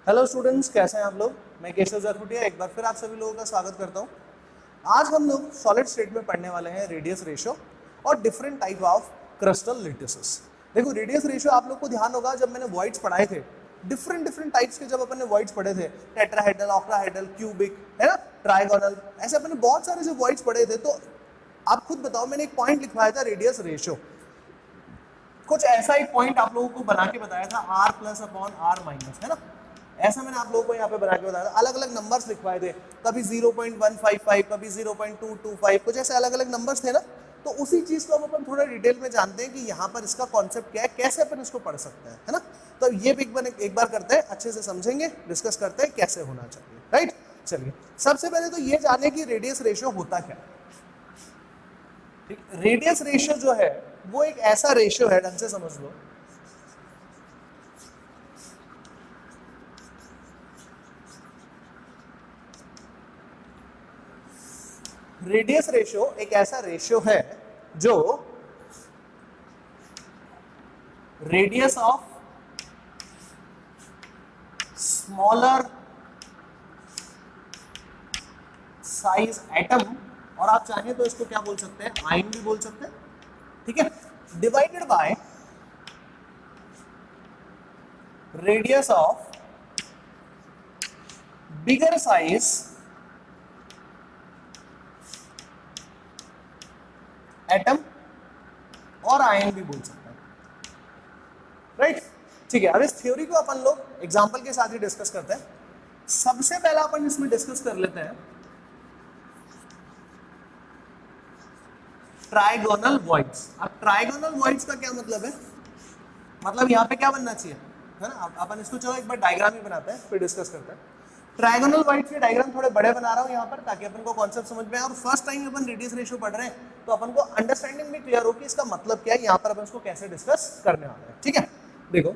Hello students, कैसे हैं आप लोग। मैं केशव जखुटिया एक बार फिर आप सभी लोगों का स्वागत करता हूं। आज हम लोग सॉलिड स्टेट में पढ़ने वाले हैं रेडियस रेशियो और डिफरेंट टाइप ऑफ क्रिस्टल लिटिसेस। देखो रेडियस रेशियो आप लोग को ध्यान होगा, जब मैंने वॉइड्स पढ़ाए थे डिफरेंट डिफरेंट टाइप्स के, जब अपन ने वॉइड्स पढ़े थे टेट्राहेड्रल, ऑक्टाहेड्रल, क्यूबिक, है ना, ट्राइगोनल, ऐसे अपन ने बहुत सारे जो वॉइड्स पढ़े थे। तो आप खुद बताओ, मैंने एक पॉइंट लिखवाया था रेडियस रेशियो, कुछ ऐसा एक पॉइंट आप लोगों को बना के बताया था r plus upon r minus, है ना। ऐसा मैंने आप लोगों को यहाँ पे बना के बताया था, अलग अलग नंबर्स लिखवाए थे, कभी 0.155, कभी 0.225, कुछ ऐसे अलग अलग नंबर्स थे ना। तो उसी चीज को हम अपन थोड़ा डिटेल में जानते हैं कि यहाँ पर इसका कॉन्सेप्ट क्या है, कैसे अपन इसको पढ़ सकते हैं, है ना। तो ये भी एक बार करते हैं, अच्छे से समझेंगे, डिस्कस करते हैं कैसे होना चाहिए, राइट। चलिए सबसे पहले तो ये जाने कि रेडियस रेशियो होता क्या है। ठीक, रेडियस रेशियो जो है वो एक ऐसा रेशियो है, ढंग से समझ लो, रेडियस रेशियो एक ऐसा रेशियो है जो radius of smaller size atom, और आप चाहें तो इसको क्या बोल सकते हैं, आयन भी बोल सकते हैं, ठीक है, divided by radius of bigger size atom, और आयन भी बोल सकते हैं, राइट। ठीक है, अब इस थ्योरी को अपन लोग एग्जांपल के साथ ही डिस्कस करते हैं। सबसे पहला अपन इसमें डिस्कस कर लेते हैं ट्राइगोनल वॉइड्स। अब ट्राइगोनल वॉइड्स का क्या मतलब है, मतलब यहाँ पे क्या बनना चाहिए, है ना। अपन इसको चलो एक बार डायग्राम ही बनाते हैं, फिर डिस्कस करते हैं। ट्राइगोनल वॉइड्स के डायग्राम थोड़े बड़े बना रहा हूँ यहाँ पर, ताकि अपन को कॉन्सेप्ट समझ में आए, और फर्स्ट टाइम अपन रेडियस रेशियो पढ़ रहे हैं तो अपन को अंडरस्टैंडिंग भी क्लियर हो कि इसका मतलब क्या है, यहाँ पर अपन इसको कैसे डिस्कस करने वाले हैं। ठीक है, देखो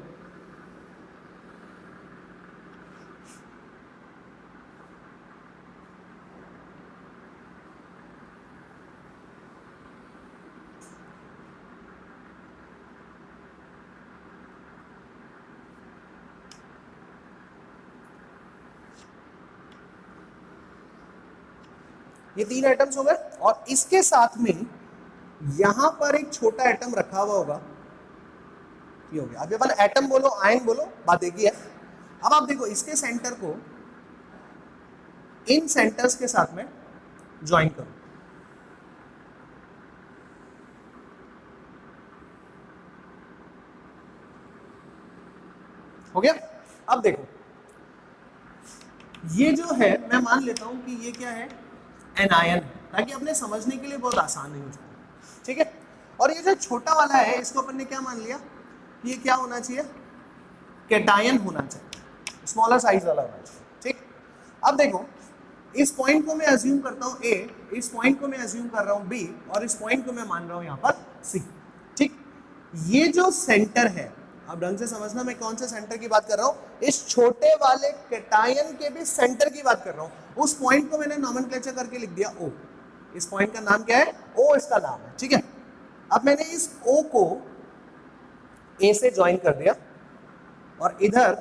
ये तीन एटम्स हो गए, और इसके साथ में यहां पर एक छोटा एटम रखा हुआ होगा, ये हो गया। अब अपन एटम बोलो आयन बोलो, बात एक ही है। अब आप देखो इसके सेंटर को इन सेंटर्स के साथ में ज्वाइन करो, हो गया। अब देखो ये जो है, मैं मान लेता हूं कि ये क्या है, एनायन, ताकि अपने समझने के लिए बहुत आसान नहीं हो जाए, ठीक है। और ये जो छोटा वाला है, इसको अपन ने क्या मान लिया कि ये क्या होना चाहिए, कैटायन होना चाहिए, स्मॉलर साइज वाला होना चाहिए, ठीक। अब देखो इस पॉइंट को मैं अज्यूम करता हूं ए, इस पॉइंट को मैं अज्यूम कर रहा हूं बी, और इस पॉइंट को मैं मान रहा हूं यहां पर सी, ठीक। ये जो सेंटर है, अब ढंग से समझना मैं कौन से सेंटर की बात कर रहा हूं, इस छोटे वाले कैटायन के भी सेंटर की बात कर रहा हूं। उस पॉइंट को मैंने नॉमेनक्लेचर करके लिख दिया ओ, इस पॉइंट का नाम क्या है, ओ इसका नाम है, ठीक है। अब मैंने इस ओ को ए से ज्वाइन कर दिया, और इधर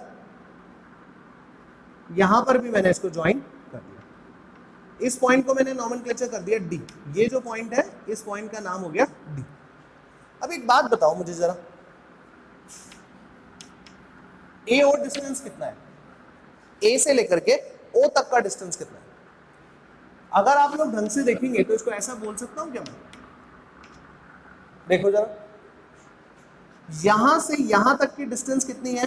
यहां पर भी मैंने इसको ज्वाइन कर दिया। इस पॉइंट को मैंने नॉमेनक्लेचर कर दिया डी, ये जो पॉइंट है इस पॉइंट का नाम हो गया डी। अब एक बात बताओ मुझे जरा, ए और डिस्टेंस कितना है, ए से लेकर के ओ तक का डिस्टेंस कितना है। अगर आप लोग ढंग से देखेंगे तो इसको ऐसा बोल सकता हूं क्या मैं, देखो जरा, यहां से यहां तक की डिस्टेंस कितनी है,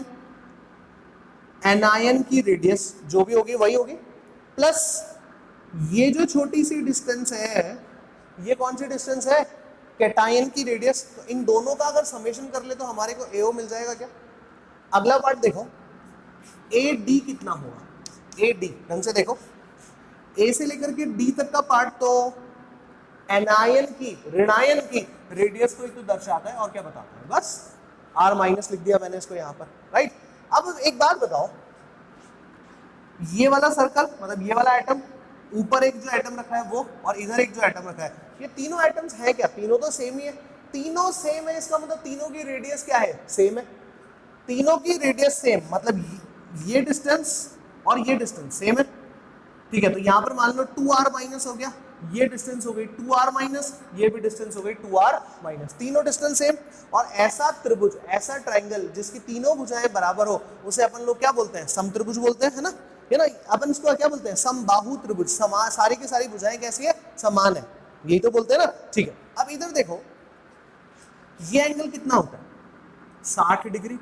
एनायन की रेडियस जो भी होगी वही होगी, प्लस ये जो छोटी सी डिस्टेंस है, ये कौन सी डिस्टेंस है, कैटायन की रेडियस। तो इन दोनों का अगर समेशन कर ले तो हमारे को एओ मिल जाएगा क्या। अगला पार्ट देखो, ए डी कितना होगा, ए डी ढंग से देखो, ए से लेकर के डी तक का पार्ट तो एनायन की, ऋणायन की रेडियस को ही तो दर्शाता है, और क्या बताता है, बस आर माइनस लिख दिया मैंने इसको यहां पर, राइट। अब एक बात बताओ, ये वाला सर्कल मतलब ये वाला एटम, ऊपर एक जो एटम रखा है वो, और इधर एक जो एटम रखा है, ये तीनों एटम्स है क्या, तीनों तो सेम ही है, तीनों सेम है, इसका मतलब तीनों की रेडियस क्या है, सेम है। तीनों की रेडियस सेम, मतलब ये डिस्टेंस और ये डिस्टेंस सेम है, ठीक है। तो यहां पर मान लो 2r माइनस हो गया, ये डिस्टेंस हो गई 2r माइनस, ये भी डिस्टेंस हो गई 2r माइनस, तीनों डिस्टेंस सेम। और ऐसा त्रिभुज, ऐसा ट्राइंगल जिसकी तीनों भुजाएं बराबर हो, उसे अपन लोग क्या बोलते हैं? समत्रिभुज बोलते हैं, है ना? ये ना अपन इसको क्या बोलते हैं? समबाहु त्रिभुज। समान, सारी की सारी भुजाएं कैसी है? समान है, यही तो बोलते हैं ना, ठीक है। अब इधर देखो, ये एंगल कितना होता है? 60 डिग्री।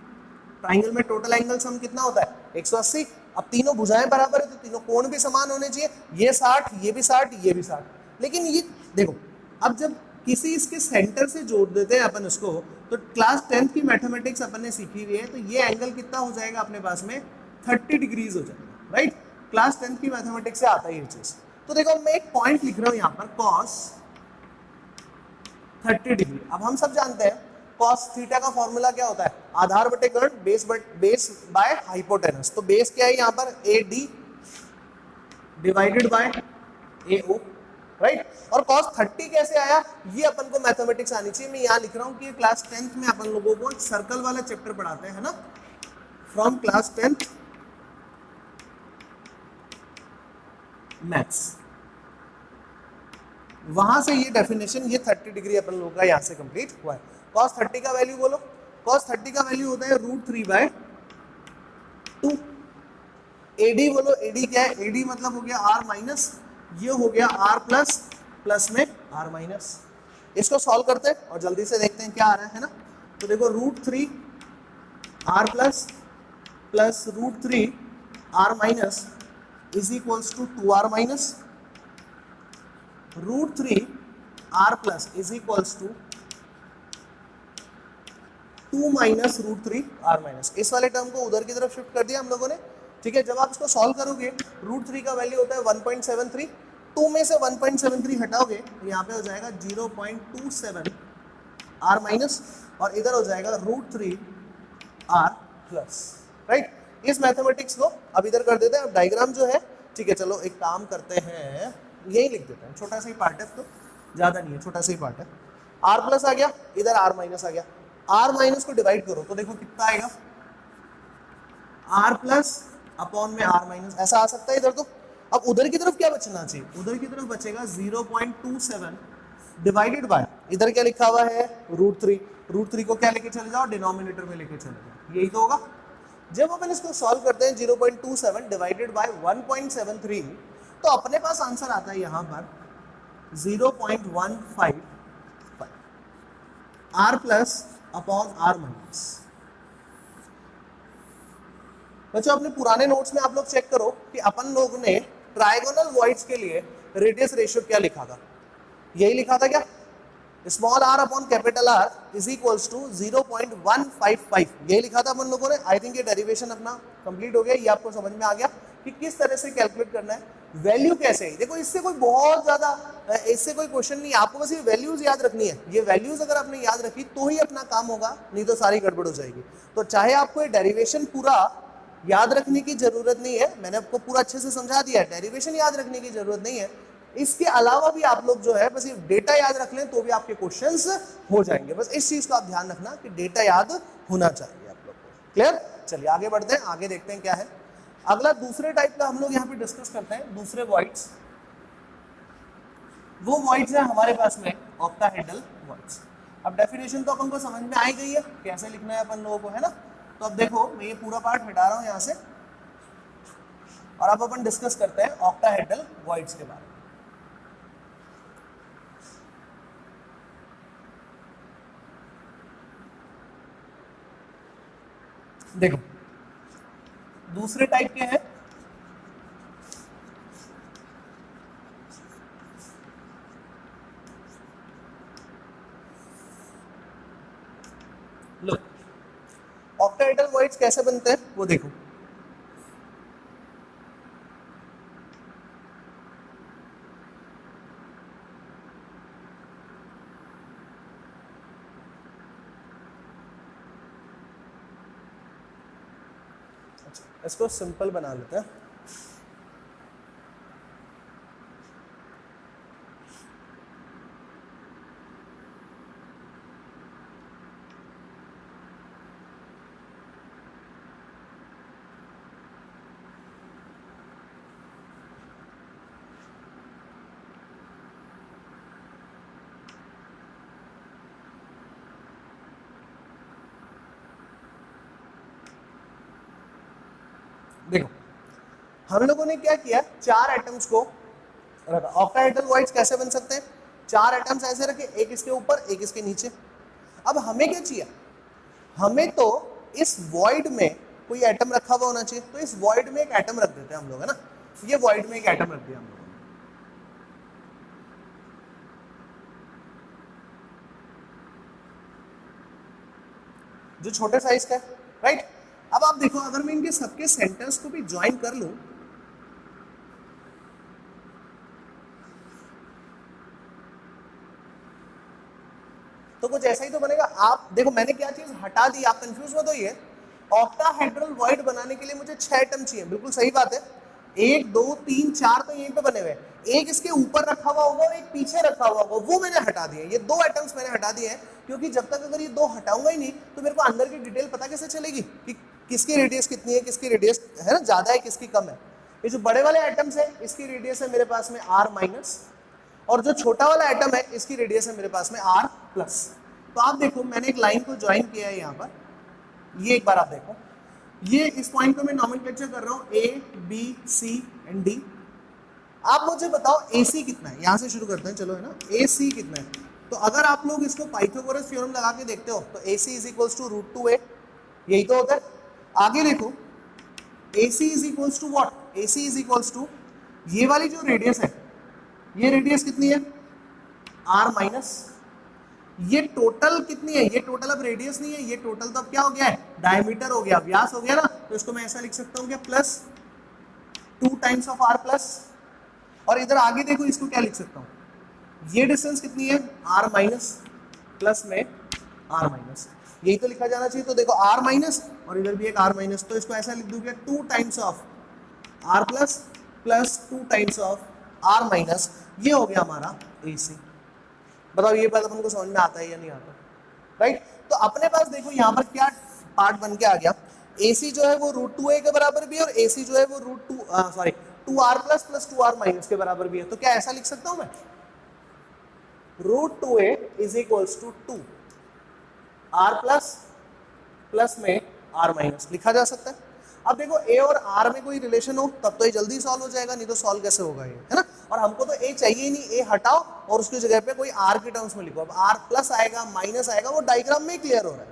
ट्राइंगल में टोटल एंगल सम कितना होता है? 180। अब तीनों भुजाएं बराबर है तो तीनों कोण भी समान होने चाहिए, ये 60, ये भी 60, ये भी 60। लेकिन ये देखो, अब जब किसी इसके सेंटर से जोड़ देते हैं अपन इसको, तो क्लास 10th की मैथमेटिक्स अपन ने सीखी हुई है, तो ये एंगल कितना हो जाएगा अपने पास में? 30 डिग्रीज हो जाएगा, राइट? क्लास 10th की मैथमेटिक्स से आता है ये चीज। तो देखो मैं एक पॉइंट लिख रहा हूं यहां पर, cos 30 डिग्री। अब हम सब जानते हैं cos थीटा का फॉर्मूला क्या होता है? आधार बटे कर्ण, बेस बाय हाइपोटेनस। तो बेस क्या है यहाँ पर? AD divided by AO, right? और cos 30 कैसे आया, ये अपन को मैथमेटिक्स आनी चाहिए। मैं यहाँ लिख रहा हूँ कि क्लास 10th में अपन लोगों को सर्कल वाला चैप्टर पढ़ाते हैं ना, फ्रॉम क्लास 10th मैथ्स, वहां से ये डेफिनेशन, ये 30 डिग्री अपन लोगों का यहाँ से कंप्लीट हुआ है। cos 30 का वैल्यू बोलो। cos 30 का वैल्यू होता है √3/2। AD बोलो, AD क्या है? AD मतलब हो गया r माइनस, ये हो गया r प्लस, प्लस में r माइनस। इसको सॉल्व करते हैं और जल्दी से देखते हैं क्या आ रहा है ना। तो देखो √3 r plus plus √3 r minus is equals to 2r minus, √3 r plus is equals to 2 minus √3 r minus. इस वाले टर्म को उधर की तरफ शिफ्ट कर दिया हम लोगों ने, ठीक है। जब आप इसको सॉल्व करोगे, √3 का वैल्यू होता है 1.73, 2 में से 1.73 हटाओगे तो यहाँ पे हो जाएगा 0.27 r माइनस, और इधर हो जाएगा √3 r प्लस, राइट? इस मैथमेटिक्स को अब इधर कर देते हैं। अब डायग्राम जो है, ठीक है, चलो एक काम करते हैं, यही लिख देते हैं, छोटा सा ही पार्ट है तो ज्यादा नहीं है, छोटा सा ही पार्ट है। r प्लस आ गया, इधर r माइनस आ गया। r माइनस को डिवाइड करो तो देखो कितना आएगा, r प्लस अपॉन में r माइनस, ऐसा आ सकता है इधर तो। अब उधर की तरफ क्या बचना चाहिए? उधर की तरफ बचेगा 0.27 डिवाइडेड बाय, इधर क्या लिखा हुआ है? √3। √3 को क्या लेके चले जाओ? डिनोमिनेटर में लेके चले जाओ, यही तो होगा। जब अपन इसको सॉल्व करते हैं 0.27 डिवाइडेड बाय 1.73, तो अपने पास आंसर आता है यहां पर 0.155 r plus upon r minus. बच्चों अपने पुराने नोट्स में आप लोग चेक करो कि अपन लोग ने ट्राइगोनल वॉइड्स के लिए रेडियस रेशियो क्या लिखा था? यही लिखा था क्या? Small r upon capital R is equals to 0.155, यही लिखा था अपन लोगों ने। आई थिंक ये डेरिवेशन अपना कंप्लीट हो गया, ये आपको समझ में आ गया कि किस तरह से कैलकुलेट करना है, वैल्यू कैसे है। देखो इससे कोई बहुत ज्यादा, इससे कोई क्वेश्चन नहीं, आपको बस ये वैल्यूज याद रखनी है। ये वैल्यूज अगर आपने याद रखी तो ही अपना काम होगा, नहीं तो सारी गड़बड़ हो जाएगी। तो चाहे आपको ये डेरिवेशन पूरा याद रखने की जरूरत नहीं है, मैंने आपको पूरा अच्छे से समझा दिया है, डेरिवेशन याद रखने की जरूरत नहीं है। इसके अलावा भी आप लोग जो है बस ये डेटा याद रख लें तो भी आपके क्वेश्चंस हो जाएंगे। बस इस चीज का आप ध्यान रखना कि डेटा याद होना चाहिए आप लोग को। क्लियर? चलिए आगे बढ़ते हैं, आगे देखते हैं क्या है अगला। दूसरे टाइप का हम लोग यहाँ पे डिस्कस करते हैं, दूसरे वॉइड्स। वो वॉइड्स है हमारे पास में ऑक्टाहेड्रल वॉइड्स। अब डेफिनेशन तो अपन को समझ में आ ही गई है, कैसे लिखना है अपन लोगों को, है ना? तो अब देखो मैं ये पूरा पार्ट मिटा रहा हूं यहां से, और अब अपन डिस्कस करते हैं ऑक्टाहेड्रल वॉइड्स के बारे में। देखो दूसरे टाइप के हैं, लो ऑक्टाहेड्रल वॉइड्स कैसे बनते हैं वो देखो। इसको सिंपल बना लेते हैं। हम लोगों ने क्या किया, 4 एटम्स को रखा। ऑक्टाहेड्रल वॉइड्स कैसे बन सकते हैं, 4 एटम्स ऐसे रखे, एक इसके ऊपर एक इसके नीचे। अब हमें क्या चाहिए, हमें तो इस वॉइड में कोई एटम रखा हुआ होना चाहिए, तो इस वॉइड में एक एटम रख देते हैं हम लोग, है ना। ये वॉइड में एक एटम रख दिया हम लोग, जो छोटे साइज का है, राइट। अब आप देखो, अगर मैं इनके सबके सेंटर्स को भी ज्वाइन कर लूं, तो कुछ ऐसा ही तो बनेगा। आप देखो मैंने क्या चीज हटा दी, आप कंफ्यूज मत होइए। ऑक्टाहेड्रल वॉइड बनाने के लिए मुझे 6 एटम चाहिए, बिल्कुल सही बात है। 1 2 3 4 तो यहीं पे बने हुए हैं, एक इसके ऊपर रखा हुआ होगा और एक पीछे रखा हुआ होगा, वो मैंने हटा दिया। ये 2 एटम्स मैंने हटा दिए हैं, क्योंकि जब तक अगर ये 2 हटाऊंगा ही नहीं तो मेरे को अंदर की डिटेल पता कैसे चलेगी कि किसकी रेडियस कितनी है, किसकी रेडियस है ना ज्यादा है, किसकी कम है। ये जो बड़े वाले एटम्स है इसकी रेडियस है मेरे पास में R माइनस, और जो छोटा वाला एटम है इसकी रेडियस है मेरे पास में R प्लस। तो आप देखो मैंने एक लाइन को ज्वाइन किया है यहाँ पर, ये एक बार आप देखो, ये इस पॉइंट को मैं नॉमेनक्लेचर कर रहा हूँ A B C and D। आप मुझे बताओ AC कितना है, यहाँ से शुरू करते हैं चलो, है ना। AC कितना है, तो अगर आप लोग इसको पाइथागोरस थ्योरम लगा के देखते हो तो AC is equals to √2a, यही तो होता है। आगे देखो AC is equals to what, AC is equals to ये वाली जो रेडियस है, ये रेडियस कितनी है R माइनस, ये टोटल कितनी है, ये टोटल अब रेडियस नहीं है, ये टोटल तो अब क्या हो गया है, डायमीटर हो गया, व्यास हो गया ना। तो इसको मैं ऐसा लिख सकता हूँ क्या, plus 2 times of R plus, और इधर आगे देखो इसको क्या लिख सकता हूँ, ये डिस्टेंस कितनी है R माइनस, प्लस में R माइनस, यही तो लिखा जाना चाहिए। तो देखो R माइनस और इधर भी एक R माइनस, तो इसको ऐसा लिख दूंगा 2 times of R plus plus 2 times of R minus, ये हो गया हमारा AC। बताओ ये बात अपन को समझ में आता है या नहीं आता, राइट। तो अपने पास देखो यहाँ पर क्या पार्ट बन के आ गया, AC जो है वो √2a के बराबर भी है, और AC जो है वो √2R plus plus 2R minus के बराबर भी है। तो क्या ऐसा लिख सकता हूं मैं, √2a is equals to 2R plus plus में R माइनस लिखा जा सकता है। अब देखो A और R में कोई रिलेशन हो तब तो ये जल्दी सॉल्व हो जाएगा, नहीं तो सॉल्व कैसे होगा ये, है ना। और हमको तो A चाहिए ही नहीं, A हटाओ और उसकी जगह पे कोई R के टर्म्स में लिखो। अब R प्लस आएगा माइनस आएगा, वो डायग्राम में क्लियर हो रहा है।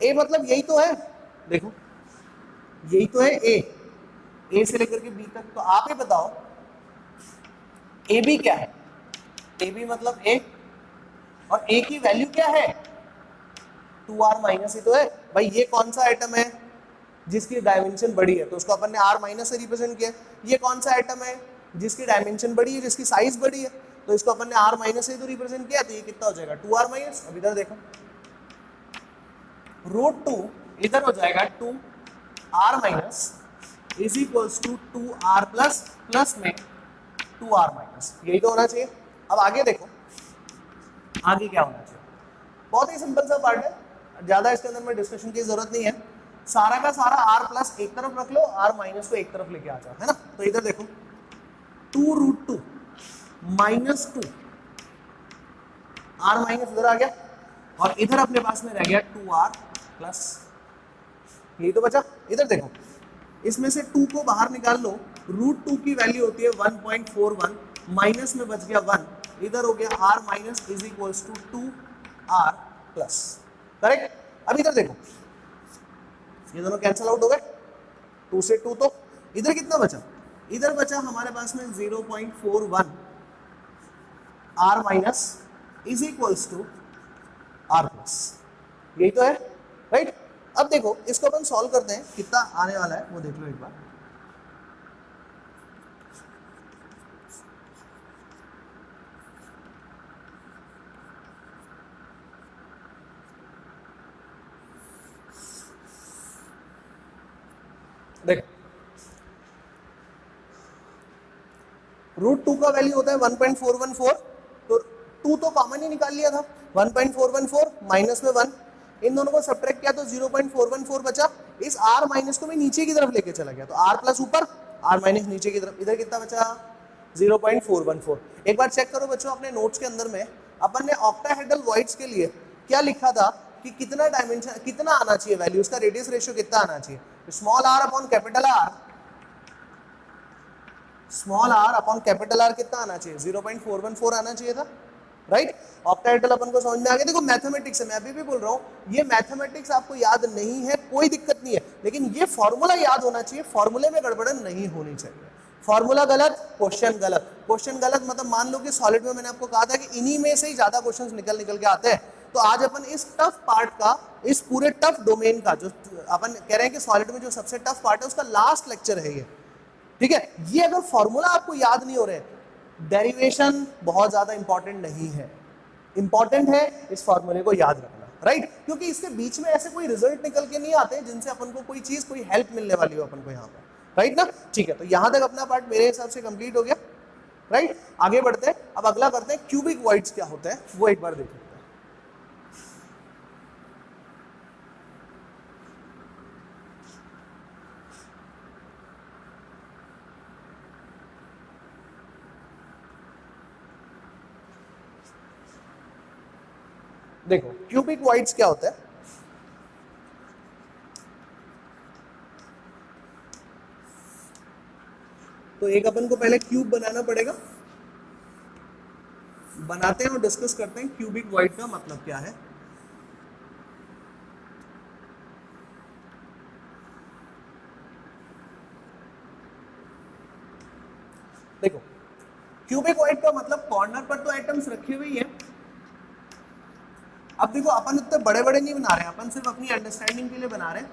A मतलब यही तो है, देखो यही तो है A से लेकर के B तक। तो आप ये बताओ AB क्या है, AB मतलब A, और A की वैल्यू क्या है 2R माइनस ही तो है भाई। ये कौन सा आइटम है जिसकी डायमेंशन बड़ी है, तो उसको अपन ने R माइनस से रिप्रेजेंट किया। ये कौन सा आइटम है जिसकी डायमेंशन बड़ी है, जिसकी साइज बड़ी है, तो इसको अपन ने R माइनस से तो रिप्रेजेंट किया। तो ये कितना हो जाएगा 2R माइनस। अब इधर देखो √2 इधर हो जाएगा 2R minus is equals to 2R plus plus में 2R माइनस, यही तो होना चाहिए। अब आगे देखो आगे क्या होना चाहिए, बहुत ही सिंपल सा पार्ट है, ज्यादा इसके अंदर में डिस्कशन की जरूरत नहीं है। सारा का सारा R प्लस एक तरफ रख लो, R माइनस को एक तरफ लेके आ जाओ, है ना। तो इधर देखो 2√2 माइनस 2, R माइनस इधर आ गया, और इधर अपने पास में रह गया 2R प्लस, यही तो बचा। इधर देखो इसमें से 2 को बाहर निकाल लो, √2 की वैल्यू होती है 1.41, माइनस में बच गया 1, इधर हो गया R minus is equals to 2R plus, correct. अब इधर देखो ये दोनों कैंसिल आउट हो गए, 2 से 2, तो इधर कितना बचा, इधर बचा हमारे पास में 0.41 R minus is equals to R plus, यही तो है, राइट। अब देखो इसको अपन सॉल्व करते हैं, कितना आने वाला है वो देख लो एक बार। देखो √2 का वैल्यू होता है 1.414, तो 2 तो कॉमन ही निकाल लिया था, 1.414 माइनस में 1, इन दोनों को सब्ट्रैक्ट किया तो 0.414 बचा। इस R माइनस को मैं नीचे की तरफ लेके चला गया, तो R प्लस ऊपर R माइनस नीचे की तरफ, इधर कितना बचा 0.414। एक बार चेक करो बच्चों अपने नोट्स के अंदर में अपन ने ऑक्टाहेड्रल वॉइड्स के लिए क्या लिखा था कि कितना डायमेंशन कितना आना चाहिए वैल्यू, उसका रेडियस रेशियो कितना आना चाहिए, small r upon capital R small R upon capital R कितना आना चाहिए, 0.414 आना चाहिए था, राइट। ऑक्टाहेड्रल अपन को समझ में आ गया। देखो मैथमेटिक्स है, मैं अभी भी बोल रहा हूँ ये मैथमेटिक्स आपको याद नहीं है कोई दिक्कत नहीं है, लेकिन ये फॉर्मूला याद होना चाहिए, फॉर्मूले में गड़बड़न नहीं होनी चाहिए। फॉर्मूला गलत, क्वेश्चन गलत। क्वेश्चन गलत मतलब मान लो कि सॉलिड में मैंने आपको कहा था कि इन्हीं में से ही ज्यादा क्वेश्चंस निकल के आते हैं। तो आज अपन इस टफ पार्ट का, इस पूरे टफ डोमेन का, जो अपन कह रहे हैं कि सॉलिड में जो सबसे टफ पार्ट है उसका लास्ट लेक्चर है ये, ठीक है। ये अगर फॉर्मूला आपको याद नहीं हो रहे, डेरिवेशन बहुत ज्यादा इंपॉर्टेंट नहीं है, इंपॉर्टेंट है इस फॉर्मूले को याद रखना, राइट। क्योंकि इसके बीच में ऐसे कोई रिजल्ट निकल के नहीं आते जिनसे अपन को कोई चीज, कोई हेल्प मिलने वाली हो अपन को यहाँ पर, राइट ना। ठीक है, तो यहां तक अपना पार्ट मेरे हिसाब से कंप्लीट हो गया, राइट। आगे बढ़ते हैं, अब अगला करते हैं क्यूबिक वॉइड्स क्या होते हैं वो एक बार देखते हैं। देखो क्यूबिक वॉइड्स क्या होता है। तो एक अपन को पहले क्यूब बनाना पड़ेगा, बनाते हैं और डिस्कस करते हैं क्यूबिक वॉइड का मतलब क्या है। देखो क्यूबिक वॉइड का मतलब कॉर्नर पर तो एटम्स रखे हुए ही है। अब देखो अपन उतने बड़े बड़े नहीं बना रहे हैं, अपन सिर्फ अपनी अंडरस्टैंडिंग के लिए बना रहे हैं।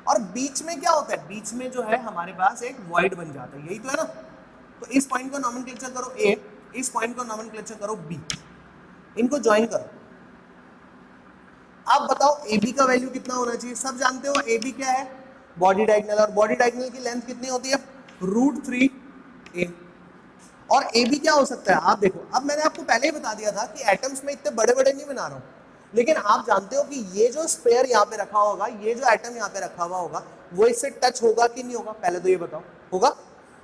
और बीच में क्या होता है, बीच में जो है हमारे पास एक वॉइड बन जाता है, यही तो है ना। तो इस पॉइंट को नॉमेनक्लेचर करो ए, इस पॉइंट को नॉमेनक्लेचर करो बी, इनको ज्वाइन करो। आप बताओ ए बी का वैल्यू कितना होना चाहिए। सब जानते हो ए बी क्या है, बॉडी डायगोनल, और बॉडी डायगोनल की लेंथ कितनी होती है, √3a। और ए बी क्या हो सकता है, आप देखो, अब मैंने आपको पहले ही बता दिया था कि एटम्स में इतने बड़े बड़े नहीं बना रहा हूं, लेकिन आप जानते हो कि ये जो स्पेयर यहाँ पे रखा होगा, ये जो एटम यहाँ पे रखा हुआ होगा, वो इससे टच होगा कि नहीं होगा, पहले तो ये बताओ, होगा।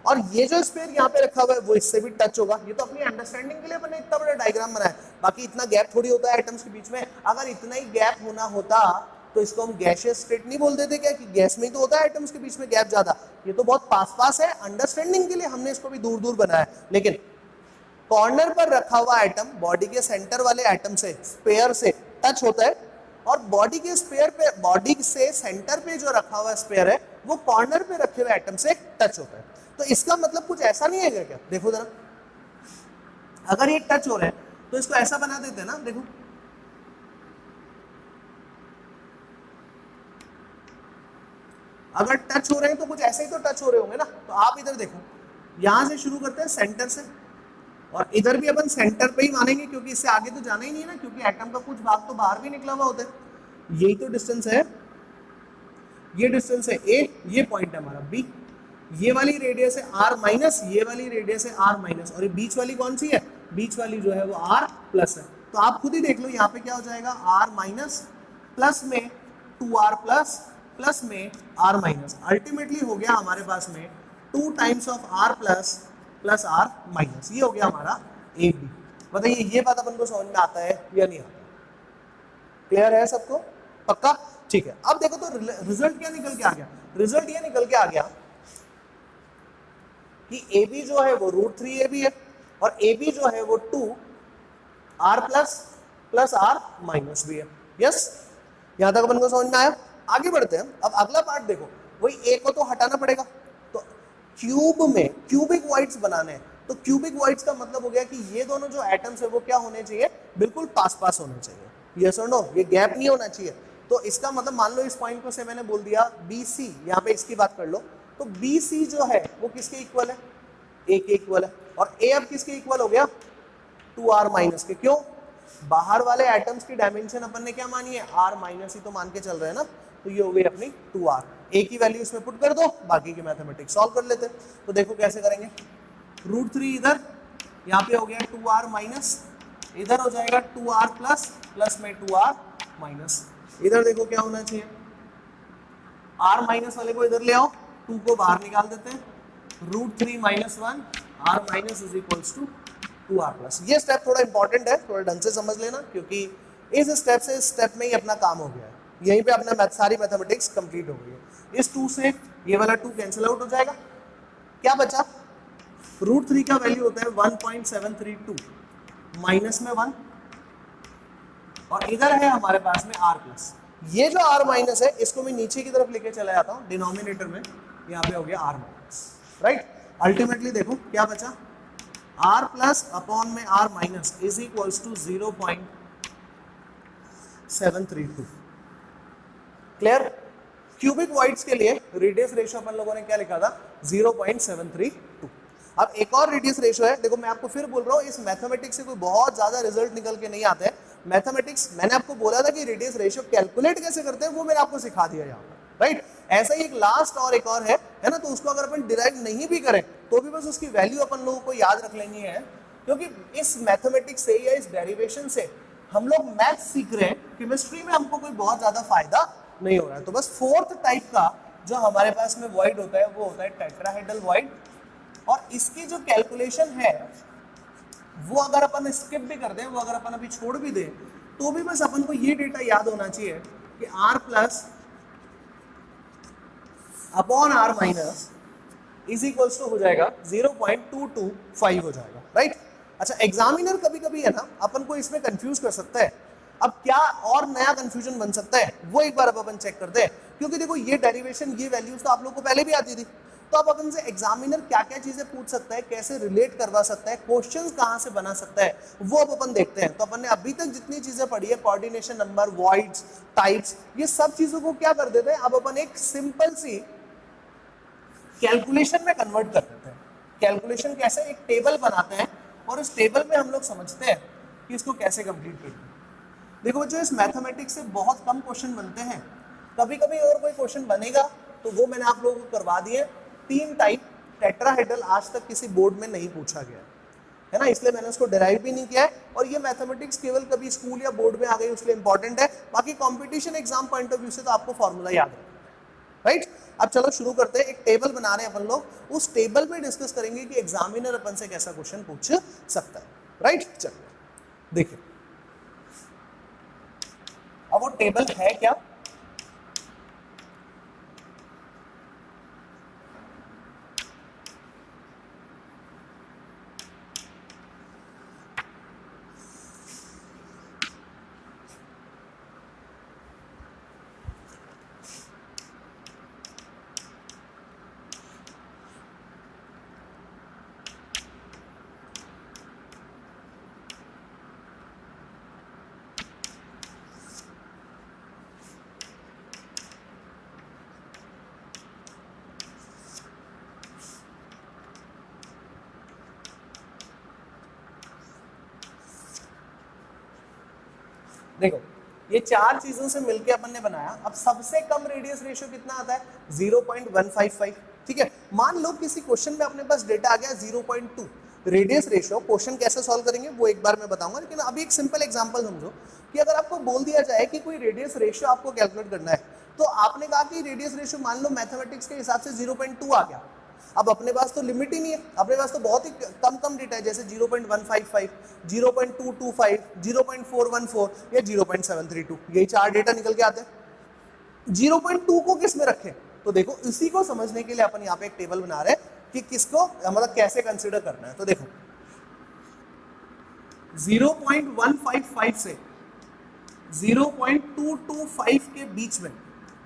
और ये जो स्पेयर यहाँ पे रखा हुआ है वो इससे भी टच होगा। ये तो अपनी अंडरस्टैंडिंग के लिए मैंने इतना बड़ा डायग्राम बनाया, बाकी इतना गैप थोड़ी होता है एटम्स के बीच में। अगर इतना ही गैप होना होता तो इसको हम गैसियस स्टेट नहीं बोल देते क्या, कि गैस में ही तो होता है एटम्स के बीच में गैप ज्यादा। ये तो बहुत पास पास है, अंडरस्टैंडिंग के लिए हमने इसको भी दूर दूर बनाया। लेकिन कॉर्नर पर रखा हुआ एटम बॉडी के सेंटर वाले एटम से, स्पेयर से टच होता है, और बॉडी के स्पेयर पे, बॉडी से सेंटर पे जो रखा हुआ स्पेयर है वो कॉर्नर पे रखे हुए एटम से टच होता है। तो इसका मतलब कुछ ऐसा नहीं है क्या, देखो जरा, अगर ये टच हो रहा है तो इसको ऐसा बना देते हैं ना, देखो अगर टच हो रहे हैं तो कुछ ऐसे ही तो टच हो रहे होंगे ना। तो आप इधर देखो, यहां से शुरू करते हैं सेंटर से, और इधर भी अपन सेंटर पे ही मानेंगे क्योंकि इससे आगे तो जाना ही नहीं है ना, क्योंकि एटम का कुछ भाग तो बाहर भी निकला हुआ होता है। यही तो डिस्टेंस है, ये डिस्टेंस है ए, ये पॉइंट है हमारा बी, ये वाली रेडियस है r माइनस, ये वाली रेडियस है r माइनस, और ये बीच वाली कौन सी है, बीच वाली जो है वो r प्लस है। तो आप खुद ही देख लो यहाँ पे क्या हो जाएगा, r माइनस प्लस में 2r प्लस, प्लस में r माइनस, अल्टीमेटली हो गया हमारे पास में 2 times of r plus plus r minus. ये हो गया हमारा ए बी। बताइए ये बात अपन को समझ में आता है या नहीं आता, क्लियर है सबको, पक्का, ठीक है। अब देखो तो रिजल्ट क्या निकल के आ गया, रिजल्ट ये निकल के आ गया कि ए बी जो है वो √3ab है, और ए बी जो है वो 2r plus plus r minus भी है। यस, यहां तक अपन को समझ में आया। आगे बढ़ते हैं, अब अगला पार्ट देखो, वही ए को तो हटाना पड़ेगा। तो क्यूब में क्यूबिक वॉइड्स बनाने हैं, तो क्यूबिक वॉइड्स का मतलब हो गया कि ये दोनों जो एटम्स है वो क्या होने चाहिए, बिल्कुल पास पास होने चाहिए। यस और नो, ये गैप नहीं होना चाहिए। तो इसका मतलब मान लो इस पॉइंट को से मैंने बोल दिया बी सी, यहाँ पे इसकी बात कर लो, तो बी सी जो है वो किसके इक्वल है, ए के इक्वल है। और ए अब किसके इक्वल हो गया, 2r माइनस के। क्यों, बाहर वाले एटम्स की डायमेंशन अपन ने क्या मानी है, r माइनस ही तो मान के चल रहे हैं ना। तो ये हो गई अपनी 2r, ए की वैल्यू इसमें पुट कर दो, बाकी की मैथमेटिक्स सॉल्व कर लेते हैं। तो देखो कैसे करेंगे, √3 इधर, यहाँ पे हो गया 2r माइनस, इधर हो जाएगा 2r प्लस, प्लस में 2r माइनस। इधर देखो क्या होना चाहिए, r माइनस वाले को इधर ले आओ, 2 को बाहर निकाल देते हैं, √3 minus 1 r minus is equals to 2r plus. ये स्टेप थोड़ा इंपॉर्टेंट है, थोड़ा ढंग से समझ लेना, क्योंकि इस स्टेप से इस स्टेप में ही अपना काम हो गया है, यहीं पे अपना सारी मैथमेटिक्स कंप्लीट हो गई है। इस 2 से ये वाला 2 कैंसिल आउट हो जाएगा, क्या बचा रूट 3 का वैल्यू होता है 1.732 माइनस में 1 और इधर है हमारे पास में r प्लस। ये जो r माइनस है इसको मैं नीचे की तरफ लेके चला जाता हूं डिनोमिनेटर में, यहाँ पे हो गया r माइनस, राइट। अल्टीमेटली देखो क्या बचा, r प्लस अपॉन में r minus is equals to 0.732। Clear. Cubic voids के लिए रेडियस रेशियो अपन लोगों ने क्या लिखा था 0.732। अब एक और रेडियस रेशियो है, देखो मैं आपको फिर बोल रहा हूँ इस मैथमेटिक्स से कोई बहुत ज्यादा रिजल्ट निकल के नहीं आते हैं। मैथमेटिक्स मैंने आपको बोला था कि रेडियस रेशियो कैलकुलेट कैसे करते हैं वो मैंने आपको सिखा दिया यहाँ पर, राइट। ऐसा ही एक लास्ट और एक और है ना, तो उसको अगर अपन डिराइव नहीं भी करें तो भी बस उसकी वैल्यू अपन लोगों को याद रख लेनी है, क्योंकि इस मैथमेटिक्स से या इस डेरिवेशन से हम लोग मैथ सीख रहे हैं, केमिस्ट्री में हमको कोई बहुत ज्यादा फायदा नहीं हो रहा है। तो बस फोर्थ टाइप का जो हमारे पास में वॉइड होता है वो होता है टेट्राहेड्रल वॉइड, और इसकी जो कैलकुलेशन है वो अगर अपन स्किप भी कर दें, वो अगर अपन अभी छोड़ भी दें, तो भी बस अपन को ये डेटा याद होना चाहिए कि r plus upon r minus is equals to हो जाएगा 0.225 हो जाएगा, राइट। अच्छा, एग्जामिनर कभी कभी है ना अपन को इसमें कंफ्यूज कर सकता है। अब क्या और नया कंफ्यूजन बन सकता है वो एक बार अब अपन चेक करते हैं, क्योंकि देखो ये डेरिवेशन ये वैल्यूज तो आप लोगों को पहले भी आती थी, तो अब अपन से एग्जामिनर क्या क्या चीजें पूछ सकता है, कैसे रिलेट करवा सकता है, क्वेश्चंस कहां से बना सकता है, वो अब अपन देखते हैं। तो अपन ने अभी तक जितनी चीजें पढ़ी है, कोऑर्डिनेशन नंबर, वॉइड्स, टाइप्स, ये सब चीजों को क्या कर देते हैं, अब अपन एक सिंपल सी कैलकुलेशन में कन्वर्ट कर देते हैं। कैलकुलेशन कैसे, एक टेबल बनाते हैं और इस टेबल में हम लोग समझते हैं कि इसको कैसे कंप्लीट करते हैं। देखो जो इस मैथमेटिक्स से बहुत कम क्वेश्चन बनते हैं, कभी कभी और कोई क्वेश्चन बनेगा तो वो मैंने आप लोगों को करवा दिए। 3 टाइप टेट्राहेड्रल आज तक किसी बोर्ड में नहीं पूछा गया है ना, इसलिए मैंने उसको डिराइव भी नहीं किया है, और ये मैथमेटिक्स केवल कभी स्कूल या बोर्ड में आ गई इसलिए इंपॉर्टेंट है, बाकी competition exam point of view से तो आपको फॉर्मूला याद है, राइट। अब चलो शुरू करते हैं। एक टेबल बना रहे हैं अपन लोग, उस टेबल में डिस्कस करेंगे कि एग्जामिनर अपन से कैसा क्वेश्चन पूछ सकता है, राइट। चलो देखिए अब वो टेबल है क्या, देखो ये 4 चीजों से मिलके अपन ने बनाया। अब सबसे कम रेडियस रेशियो कितना आता है 0.155, ठीक है। मान लो किसी क्वेश्चन में अपने पास डेटा आ गया 0.2 रेडियस रेशियो, क्वेश्चन कैसे सॉल्व करेंगे वो एक बार मैं बताऊंगा, लेकिन अभी एक सिंपल एग्जांपल समझो कि अगर आपको बोल दिया जाए कि कोई रेडियस रेशियो आपको कैलकुलेट करना है, तो आपने कहा कि रेडियस रेशियो मान लो मैथमेटिक्स के हिसाब से 0.2 आ गया। अब अपने पास तो लिमिट ही नहीं है, अपने पास तो बहुत ही कम डेटा है, जैसे 0.155, 0.225, 0.414 या 0.732, यही 4 डेटा निकल के आते हैं। 0.2 को किस में रखें, तो देखो इसी को समझने के लिए अपन यहाँ पे एक टेबल बना रहे हैं कि किसको मतलब कैसे कंसीडर करना है। तो देखो 0.155 से 0.225 के बीच में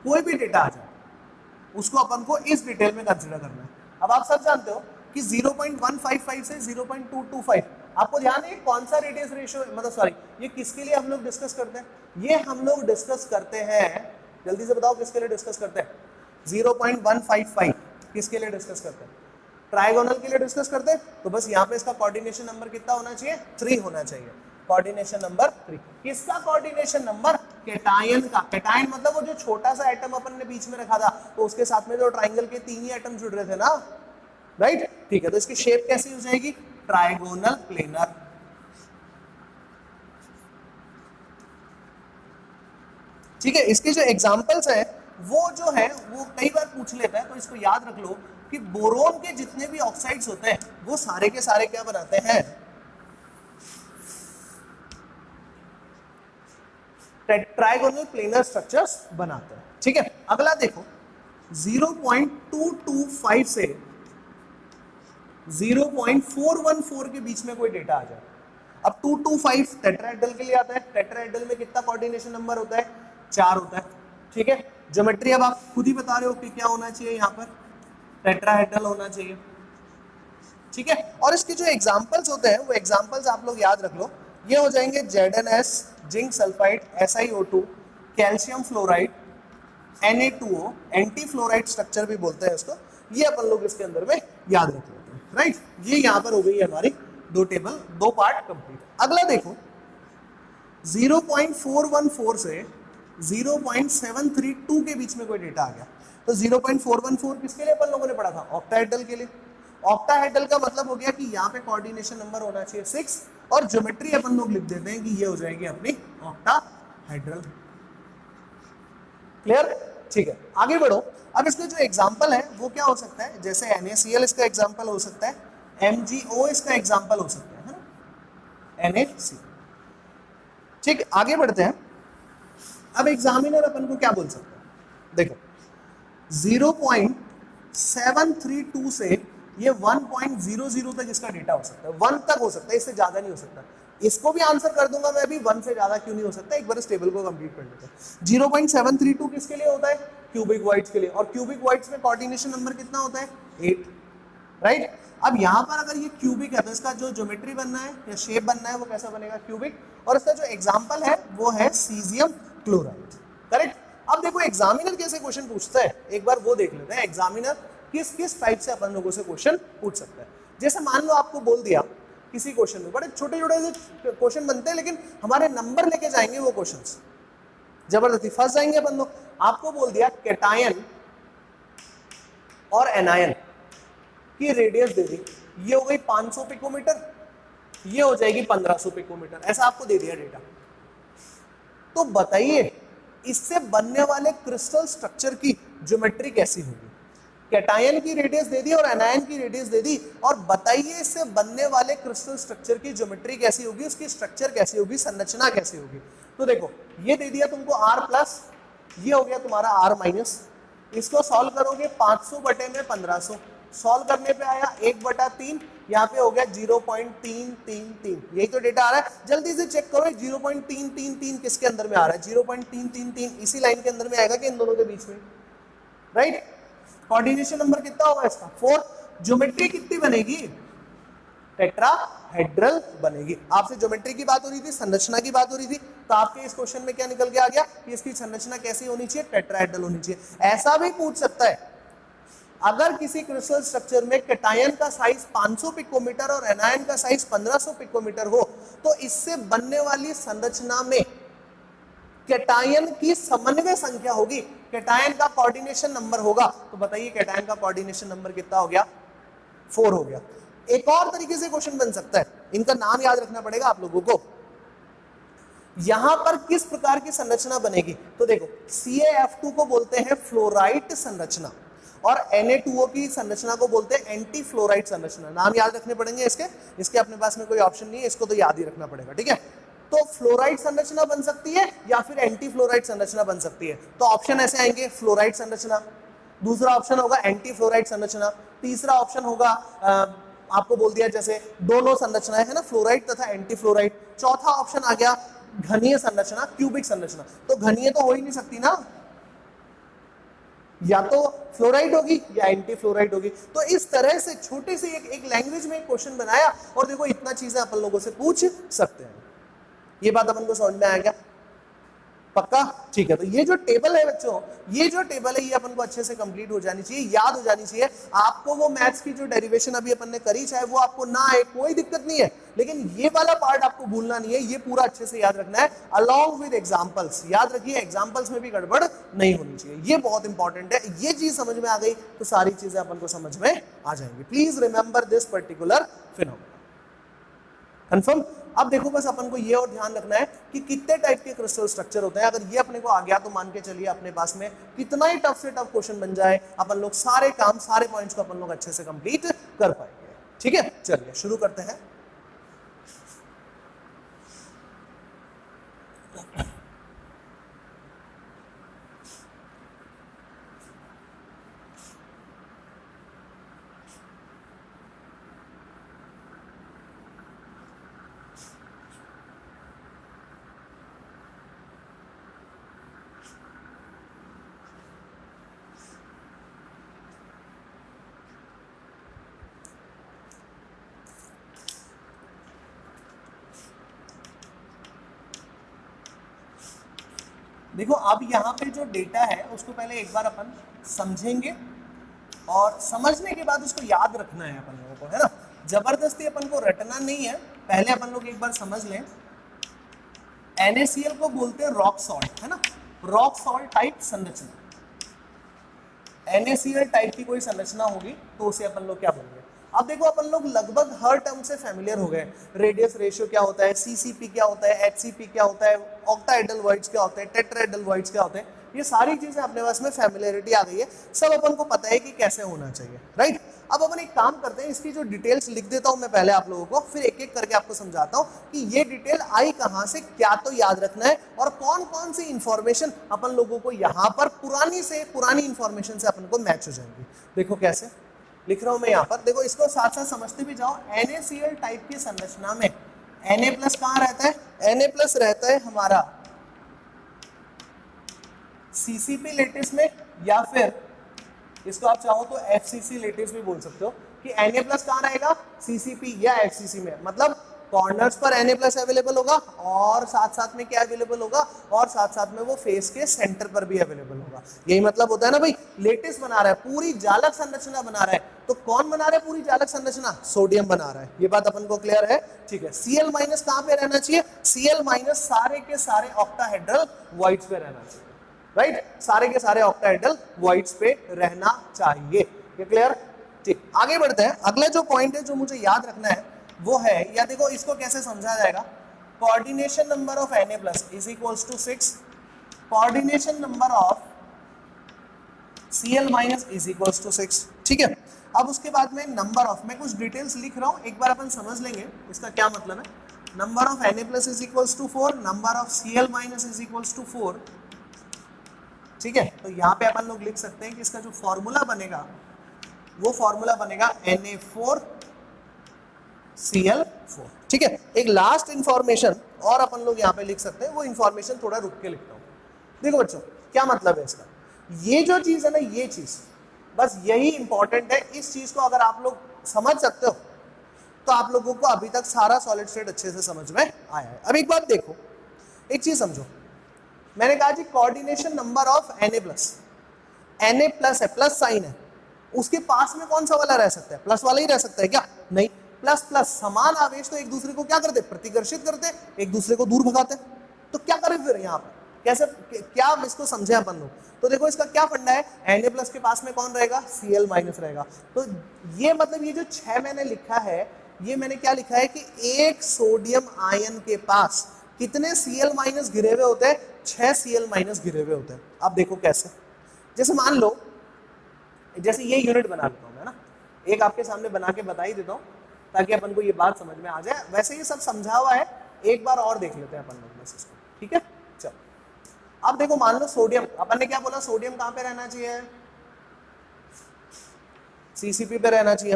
कोई भी डेटा आ जाए उसको अपन को इस डिटेल में कंसीडर करना है। अब आप सब जानते हो कि 0.155 से 0.225 आपको ध्यान है कौन सा रेडियस रेशियो, मतलब सॉरी ये किसके लिए हम लोग डिस्कस करते हैं, ये हम लोग डिस्कस करते हैं, जल्दी से बताओ किसके लिए डिस्कस करते हैं, 0.155 किसके लिए डिस्कस करते हैं, ट्राइगोनल के लिए डिस्कस करते हैं। तो बस यहाँ पे इसका कोऑर्डिनेशन नंबर कितना होना चाहिए, 3 होना चाहिए, कोऑर्डिनेशन नंबर 3। किसका कोऑर्डिनेशन नंबर, कैटायन का। कैटायन मतलब वो जो छोटा सा एटम अपन ने बीच में रखा था, तो उसके साथ में जो ट्राइंगल के 3 ही एटम जुड़ रहे थे ना, राइट, ठीक है। तो इसकी शेप कैसी हो जाएगी, ट्राइगोनल प्लेनर। ठीक है, इसके जो एग्जांपल्स है वो जो है वो कई बार पूछ लेता है, तो इसको याद रख लो कि बोरोन के जितने भी ऑक्साइड्स होते हैं वो सारे के सारे क्या बनाते हैं, ट्राइगोनल प्लेनर स्ट्रक्चर्स बनाते हैं। ठीक है, अगला देखो 0.225 से 0.414 के बीच में कोई डेटा आ जाए। अब 225 टेट्राहेड्रल के लिए आता है। टेट्राहेड्रल में कितना कोऑर्डिनेशन नंबर होता है? 4 होता है। ठीक है, ज्योमेट्री अब आप खुद ही बता रहे हो कि क्या होना चाहिए, यहाँ पर टेट्राहेड्रल होना चाहिए। ठीक है, और इसके जो एग्जांपल्स होते हैं वो एग्जांपल्स आप लोग याद रख लो। ये हो जाएंगे ZnS, zinc sulphide, SiO2, calcium fluoride, Na2O, anti fluoride structure भी बोलते हैं इसको। ये अपन लोग इसके अंदर में याद रख लेते हैं, राइट। ये यहाँ पर हो गई हमारी दो टेबल, दो पार्ट कंप्लीट। अगला देखो, 0.414 से 0.732 के बीच में कोई डेटा आ गया। तो 0.414 किसके लिए अपन लोगों ने पढ़ा था? ऑक्टाहेड्रल के लिए। ऑक्टाहेड्रल का मतलब हो गया कि यहाँ पे कोऑर्डिनेशन नंबर होना चाहिए 6, और ज्योमेट्री अपन लोग लिख देते हैं कि ये हो जाएगी अपनी ऑक्टाहेड्रल। क्लियर? ठीक है, आगे बढ़ो। अब इसके जो एग्जांपल है वो क्या हो सकता है? जैसे NaCl इसका एग्जांपल हो सकता है, MgO इसका एग्जांपल हो सकता है ना, NaCl। ठीक, आगे बढ़ते हैं। अब एग्जामिनर अपन को क्या बोल सकता है? देखो, 0.732 से ये 1.00 तक इसका डेटा हो सकता है, 1 तक हो सकता है, इससे ज्यादा नहीं हो सकता। इसको भी आंसर कर दूंगा मैं अभी, 1 से ज्यादा क्यों नहीं हो सकता, एक बार इस टेबल को कंप्लीट कर लेते हैं। 0.732 किसके लिए होता है? क्यूबिक वाइड्स के लिए, और क्यूबिक वाइड्स में कोऑर्डिनेशन नंबर कितना होता है? 8, राइट। अब यहाँ पर अगर ये क्यूबिक है तो इसका जो ज्योमेट्री बनना है या शेप बनना है वो कैसा बनेगा? क्यूबिक। और इसका जो एग्जाम्पल है वो है सीजियम क्लोराइड, करेक्ट। अब देखो एग्जामिनर कैसे क्वेश्चन पूछता है, एक बार वो देख लेते हैं। एग्जामिनर किस किस टाइप से अपन लोगों से क्वेश्चन पूछ सकता है। जैसे मान लो आपको बोल दिया किसी क्वेश्चन में, बड़े छोटे छोटे से क्वेश्चन बनते हैं लेकिन हमारे नंबर लेके जाएंगे वो क्वेश्चंस, जबरदस्ती फंस जाएंगे अपन लोग। आपको बोल दिया कैटायन और एनायन की रेडियस दे दी, ये हो गई 500 पिकोमीटर, ये हो जाएगी 1500 पिकोमीटर, ऐसा आपको दे दिया डेटा। तो बताइए इससे बनने वाले क्रिस्टल स्ट्रक्चर की ज्योमेट्री कैसी होगी? कैटायन की रेडियस दे दी और एनायन की रेडियस दे दी, और बताइए इससे बनने वाले क्रिस्टल स्ट्रक्चर की ज्योमेट्री कैसी होगी, उसकी स्ट्रक्चर कैसी होगी, संरचना कैसी होगी। तो देखो ये दे दिया तुमको R+, ये हो गया तुम्हारा R-, इसको सॉल्व करोगे 500 बटे में 1500, सॉल्व करने पे आया 1/3, यहाँ पे हो गया 0.333, यही तो डेटा आ रहा है। जल्दी से चेक करो 0.333 किसके अंदर में आ रहा है? 0.333 इसी लाइन के अंदर में आएगा कि इन दोनों के बीच में, राइट। कोऑर्डिनेशन नंबर कितना होगा इसका? 4। ज्योमेट्री कितनी बनेगी? टेट्राहेड्रल बनेगी। आपसे ज्योमेट्री की बात हो रही थी, संरचना की बात हो रही थी, तो आपके इस क्वेश्चन में क्या निकल के आ गया कि इसकी संरचना कैसी होनी चाहिए? टेट्राहेड्रल होनी चाहिए। ऐसा भी पूछ सकता है, अगर किसी क्रिस्टल स्ट्रक्चर में कैटायन का साइज 500 पिकोमीटर और एनायन का साइज 1500 पिकोमीटर हो, तो इससे बनने वाली संरचना में कैटायन की समन्वय संख्या होगी, कैटायन का कोऑर्डिनेशन नंबर होगा। तो बताइए कैटायन का कोऑर्डिनेशन नंबर कितना हो गया? 4 हो गया। एक और तरीके से क्वेश्चन बन सकता है, इनका नाम याद रखना पड़ेगा आप लोगों को। यहां पर किस प्रकार की संरचना बनेगी? तो देखो CaF2 को बोलते हैं फ्लोराइड संरचना, और Na2O की संरचना को बोलते हैं एंटी फ्लोराइड संरचना। नाम याद रखने पड़ेंगे इसके अपने पास में कोई ऑप्शन नहीं है, इसको तो याद ही रखना पड़ेगा, ठीक है। तो फ्लोराइड संरचना बन सकती है या फिर एंटी फ्लोराइड संरचना बन सकती है। तो ऑप्शन ऐसे आएंगे, फ्लोराइड संरचना, दूसरा ऑप्शन होगा एंटी फ्लोराइड संरचना, तीसरा ऑप्शन होगा आपको बोल दिया जैसे दोनों संरचनाएं है ना, फ्लोराइड तथा एंटी फ्लोराइड, चौथा ऑप्शन आ गया घनीय संरचना, क्यूबिक संरचना। तो घनीय तो हो ही नहीं सकती ना, या तो फ्लोराइड होगी या एंटी फ्लोराइड होगी। तो इस तरह से छोटे से एक लैंग्वेज में क्वेश्चन बनाया, और देखो इतना चीजें अपन लोगों से पूछ सकते हैं। ये बात अपन को समझ में आ गया? पक्का? ठीक है। तो ये जो टेबल है बच्चों, ये जो टेबल है ये अपन को अच्छे से कंप्लीट हो जानी चाहिए, याद हो जानी चाहिए। आपको वो मैथ्स की जो डेरिवेशन अभी अपन ने करी, चाहे वो आपको ना आए कोई दिक्कत नहीं है, लेकिन ये वाला पार्ट आपको भूलना नहीं है, ये पूरा अच्छे से याद रखना है अलॉन्ग विद एग्जांपल्स। याद रखिए एग्जांपल्स में भी गड़बड़ नहीं होनी चाहिए, ये बहुत इंपॉर्टेंट है। ये चीज समझ में आ गई तो सारी चीजें अपन को समझ में आ जाएंगी। Please remember this particular phenomena. Confirm? अब देखो बस अपन को ये और ध्यान रखना है कि कितने टाइप के क्रिस्टल स्ट्रक्चर होते हैं। अगर ये अपने को आ गया तो मान के चलिए अपने पास में कितना ही टफ से टफ क्वेश्चन बन जाए, अपन लोग सारे काम सारे पॉइंट्स को अपन लोग अच्छे से कंप्लीट कर पाएंगे। ठीक है, चलिए शुरू करते हैं। देखो अब यहाँ पे जो डेटा है उसको पहले एक बार अपन समझेंगे और समझने के बाद उसको याद रखना है अपन लोगों को, है ना। जबरदस्ती अपन को रटना नहीं है, पहले अपन लोग एक बार समझ लें। NaCl को बोलते हैं रॉक सॉल्ट, है ना, रॉक सॉल्ट टाइप संरचना। NaCl टाइप की कोई संरचना होगी तो उसे अपन लोग क्या बोलेंगे। अब देखो अपन लोग लगभग हर टर्म से फैमिलियर हो गए। रेडियस रेशियो क्या होता है, CCP क्या होता है, HCP क्या होता है, ऑक्टाहेड्रल वॉइड्स क्या होते हैं, टेट्राहेड्रल वॉइड्स क्या होते हैं, ये सारी चीजें अपने पास में फैमिलियरिटी आ गई है, सब अपन को पता है कि कैसे होना चाहिए, राइट। अब अपन एक काम करते हैं, इसकी जो डिटेल्स लिख देता हूं मैं पहले आप लोगों को, फिर एक एक करके आपको समझाता हूं कि ये डिटेल आई कहां से, क्या तो याद रखना है, और कौन कौन सी इंफॉर्मेशन अपन लोगों को यहाँ पर पुरानी इंफॉर्मेशन से अपन को मैच हो जाएंगी। देखो कैसे लिख रहा हूं मैं यहाँ पर, देखो इसको साथ साथ समझते भी जाओ। NaCl टाइप की संरचना में Na+ कहां रहता है, Na+ रहता है हमारा CCP लेटिस में, या फिर इसको आप चाहो तो FCC लेटिस भी बोल सकते हो कि Na+ कहां रहेगा, CCP या FCC में। मतलब कॉर्नर्स पर Na+ अवेलेबल होगा और साथ साथ में क्या अवेलेबल होगा, और साथ साथ में वो फेस के सेंटर पर भी अवेलेबल होगा। यही मतलब होता है ना भाई, लेटिस बना रहा है, पूरी जालक संरचना बना रहा है, तो कौन बना रहा है पूरी जालक संरचना, सोडियम बना रहा है। ये बात अपन को क्लियर है, ठीक है। Cl- कहां पे रहना चाहिए, Cl- सारे के सारे ऑक्टाहेड्रल वॉइड्स पे रहना चाहिए, राइट, सारे के सारे ऑक्टाहेड्रल वॉइड्स पे रहना चाहिए। ये क्लियर, ठीक। आगे बढ़ते हैं, अगला जो पॉइंट है जो मुझे याद रखना है वो है, या देखो इसको कैसे समझा जाएगा, coordination number of Na+ is equals to 6, coordination number of Cl- is equals to 6, ठीक है। अब उसके बाद में नंबर ऑफ, मैं कुछ डिटेल्स लिख रहा हूं, एक बार अपन समझ लेंगे इसका क्या मतलब है। Number of Na+ is equals to 4, number of Cl- is equals to 4, ठीक है। तो यहाँ पे अपन लोग लिख सकते हैं कि इसका जो फॉर्मूला बनेगा वो फॉर्मूला बनेगा Na4Cl4, ठीक है। एक लास्ट इंफॉर्मेशन और अपन लोग यहाँ पे लिख सकते हैं, वो इंफॉर्मेशन थोड़ा रुक के लिखता हूँ। देखो बच्चों क्या मतलब है इसका, ये जो चीज है ना, ये चीज बस यही इंपॉर्टेंट है। इस चीज को अगर आप लोग समझ सकते हो तो आप लोगों को अभी तक सारा सॉलिड स्टेट अच्छे से समझ में आया है। अब एक बात देखो, एक चीज समझो, मैंने कहा जी कोऑर्डिनेशन नंबर ऑफ Na+ है, प्लस साइन है, उसके पास में कौन सा वाला रह सकता है, प्लस वाला ही रह सकता है क्या, नहीं। प्लस प्लस समान आवेश तो एक दूसरे को क्या करते, प्रतिकर्षित करते, एक दूसरे को दूर भगाते। तो क्या करें फिर यहाँ पर, कैसे क्या इसको समझे अपन लोग। तो देखो इसका क्या फंडा है, Na+ के पास में कौन रहेगा, Cl- रहेगा। तो ये मतलब ये जो 6 मैंने लिखा है, ये मैंने क्या लिखा है कि एक सोडियम आयन के पास कितने Cl- घिरे हुए होते हैं, 6 Cl- घिरे हुए होते हैं। अब देखो कैसे, जैसे मान लो, जैसे ये यूनिट बना लेता हूं मैं ना, एक आपके सामने बना के बता ही देता हूं ताकि अपन को ये बात समझ में आ जाए। वैसे ये सब समझा हुआ है, एक बार और देख लेते हैं अपन लोग बस इसको, ठीक है। चलो अब देखो, मान लो सोडियम, अपन ने क्या बोला, सोडियम कहां पे रहना चाहिए, CCP पे रहना चाहिए,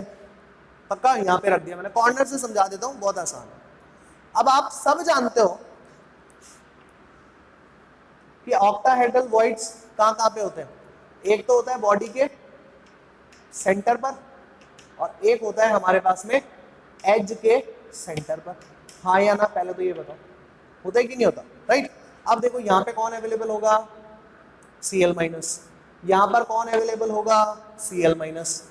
पक्का यहाँ पे रख दिया मैंने, कॉर्नर से समझा देता हूं, बहुत आसान है। अब आप सब जानते हो कि ऑक्टाहेड्रल वॉइड्स कहां कहां पे होते हैं, एक तो होता है बॉडी के सेंटर पर और एक होता है हमारे पास में एज के सेंटर पर, हाँ या ना, पहले तो ये बताओ होता है कि नहीं होता, राइट। अब देखो यहाँ पे कौन अवेलेबल होगा, Cl-, यहाँ पर कौन अवेलेबल होगा, Cl-,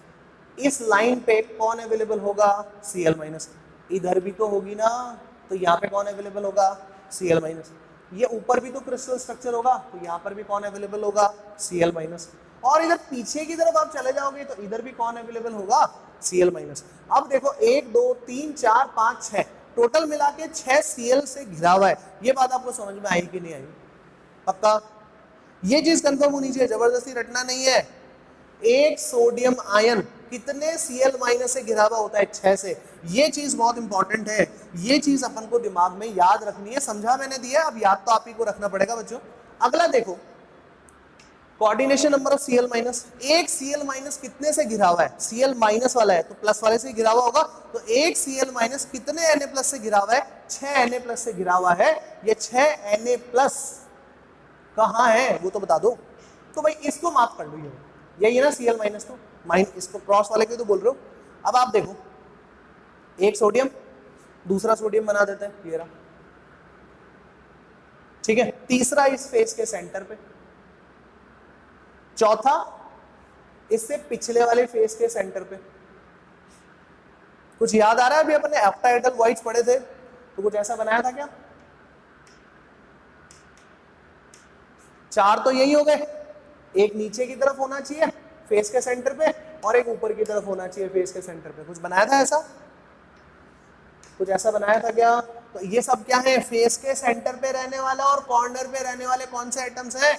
इस लाइन पे कौन अवेलेबल होगा, Cl-, इधर भी तो होगी ना, तो यहाँ पे कौन अवेलेबल होगा, Cl-, ये ऊपर भी तो क्रिस्टल स्ट्रक्चर होगा, तो यहाँ पर भी कौन अवेलेबल होगा, Cl-, और इधर पीछे की तरफ आप चले जाओगे तो इधर भी कौन अवेलेबल होगा, Cl-। अब देखो 1 2 3 4 5 6 टोटल मिला के 6 Cl से घिरा हुआ है। ये बात आपको समझ में आई कि नहीं आई, पक्का ये चीज कंफर्म होनी चाहिए, जबरदस्ती रटना नहीं है। एक सोडियम आयन कितने Cl- से घिरा हुआ होता है, 6 से। ये चीज बहुत इंपॉर्टेंट है, ये चीज अपन को दिमाग में याद रखनी है। समझा मैंने दिया, अब याद तो आप ही को रखना पड़ेगा बच्चों। अगला देखो, कोऑर्डिनेशन नंबर ऑफ Cl-, एक Cl- कितने से घिरा हुआ है, Cl- वाला है तो प्लस वाले से घिरा हुआ होगा, तो एक Cl- कितने Na+ से घिरा हुआ है, 6 Na+ से घिरा हुआ है। ये 6 Na+ कहां है वो तो बता दो। तो भाई इसको माफ कर लो, यही है ना Cl- तो माइन इसको क्रॉस वाले के तो बोल रहे हो। अब आप देखो, एक सोडियम दूसरा सोडियम बना देते हैं, ये रहा, ठीक है, तीसरा इस फेस के सेंटर पे, चौथा इससे पिछले वाले फेस के सेंटर पे। कुछ याद आ रहा है? अभी अपने ऑक्टाहेड्रल वॉइड्स पढ़े थे तो कुछ ऐसा बनाया था क्या? चार तो यही हो गए, एक नीचे की तरफ होना चाहिए फेस के सेंटर पे और एक ऊपर की तरफ होना चाहिए फेस के सेंटर पे। कुछ बनाया था ऐसा? कुछ ऐसा बनाया था क्या? तो ये सब क्या है? फेस के सेंटर पे रहने वाला और कॉर्नर पे रहने वाले कौन से एटम्स हैं?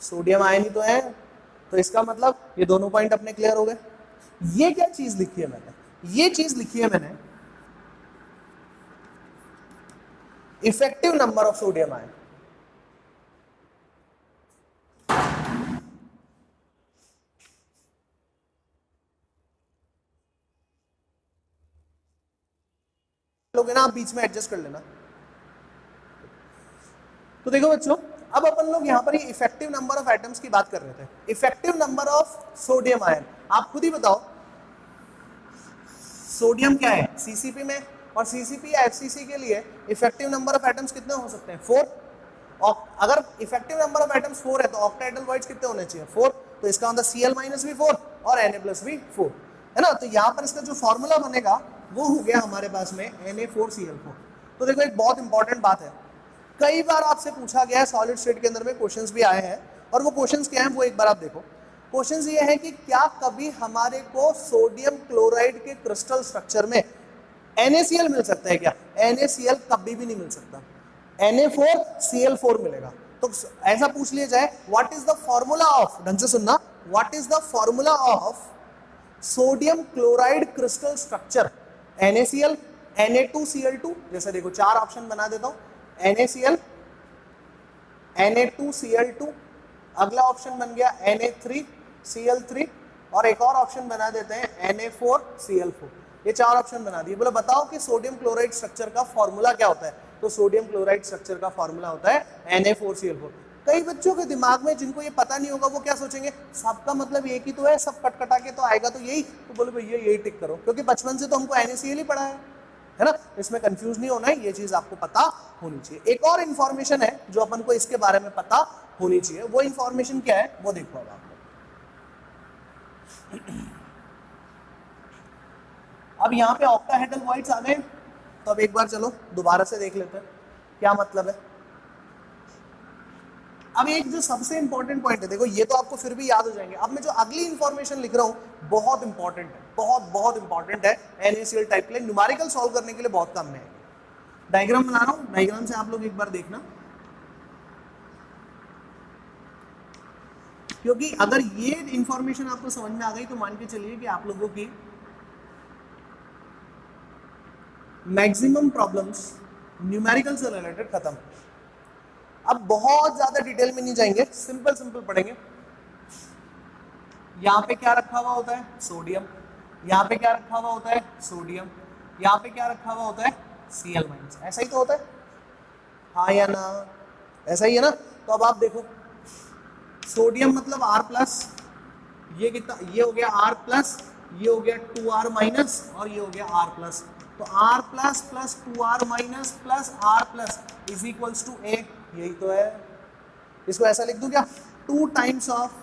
सोडियम आयन ही तो है। तो इसका मतलब ये दोनों पॉइंट अपने क्लियर हो गए। ये क्या चीज लिखी है मैंने? ये चीज लिखी है मैंने effective number of sodium ion. लोग है ना, आप बीच में एडजस्ट कर लेना। तो देखो बच्चों, अब अपन लोग यहां पर ये इफेक्टिव नंबर ऑफ एटम्स की बात कर रहे थे। Effective number of sodium ion, आप खुद ही बताओ सोडियम क्या है सीसीपी में, और सीसीपी या एफसीसी के लिए इफेक्टिव नंबर ऑफ एटम्स कितने हो सकते हैं? 4। और अगर इफेक्टिव नंबर ऑफ एटम्स 4 है तो ऑक्टाहेड्रल वॉइड्स कितने होने चाहिए? 4। तो इसका मतलब Cl माइनस भी 4 और Na प्लस भी 4 है ना। तो यहाँ पर इसका जो फॉर्मूला बनेगा वो हो गया हमारे पास में Na4Cl4। तो देखो एक बहुत इंपॉर्टेंट बात है, कई बार आपसे पूछा गया है सॉलिड स्टेट के अंदर में, क्वेश्चंस भी आए हैं, और वो क्वेश्चंस क्या हैं वो एक बार आप देखो। क्वेश्चंस ये है कि क्या कभी हमारे को सोडियम क्लोराइड के क्रिस्टल स्ट्रक्चर में NaCl मिल सकता है क्या? NaCl कभी भी नहीं मिल सकता, Na4Cl4 मिलेगा। तो ऐसा पूछ लिया जाए what is the formula of, ढंग से सुनना, what is the formula of sodium chloride crystal structure? NaCl, Na2Cl2, जैसे देखो 4 ऑप्शन बना देता हूं, NaCl, Na2Cl2, अगला ऑप्शन बन गया Na3Cl3, और एक और ऑप्शन बना देते हैं Na4Cl4। ये 4 ऑप्शन बना दिए। बोले बताओ कि सोडियम क्लोराइड स्ट्रक्चर का फॉर्मूला क्या होता है? तो सोडियम क्लोराइड स्ट्रक्चर का फॉर्मूला होता है Na4Cl4। कई बच्चों के दिमाग में जिनको ये पता नहीं होगा वो क्या सोचेंगे, सबका मतलब एक ही तो है, सब कटकटा के तो आएगा तो यही। तो बोले भैया यही टिक करो, क्योंकि बचपन से तो हमको NaCl ही पढ़ा है ना। इसमें कंफ्यूज नहीं होना है, ये चीज आपको पता होनी चाहिए। एक और इंफॉर्मेशन है जो अपन को इसके बारे में पता होनी चाहिए, वो इंफॉर्मेशन क्या है वो देखो अब आप। अब यहाँ पे ऑक्टाहेड्रल वॉइड्स आ गए, तो अब एक बार चलो दोबारा से देख लेते हैं क्या मतलब है। अब एक जो सबसे इंपॉर्टेंट पॉइंट है, देखो ये तो आपको फिर भी याद हो जाएंगे। अब मैं जो अगली इंफॉर्मेशन लिख रहा हूं बहुत इंपॉर्टेंट है, बहुत इंपॉर्टेंट है। NaCl टाइप के लिए न्यूमेरिकल सॉल्व करने के लिए बहुत काम में आएगी। डायग्राम बना रहा हूं, डायग्राम से आप लोग एक बार देखना, क्योंकि अगर ये इंफॉर्मेशन आपको समझ में आ गई तो मान के चलिए कि आप लोगों की मैक्सिमम प्रॉब्लम्स न्यूमेरिकल से रिलेटेड खत्म। अब बहुत ज्यादा डिटेल में नहीं जाएंगे, सिंपल पढ़ेंगे। यहां पे क्या रखा हुआ होता है? सोडियम। यहां पे क्या रखा हुआ होता है? सोडियम। यहां पे क्या रखा हुआ होता है? Cl minus. ऐसा ही तो होता है, हाँ या ना? ऐसा ही है ना। तो अब आप देखो, सोडियम मतलब R प्लस, ये कितना, ये हो गया R प्लस, ये हो गया 2R माइनस, और ये हो गया R प्लस। तो R plus plus 2R minus plus R plus is equals to A, यही तो है। इसको ऐसा लिख दूं क्या? 2 times of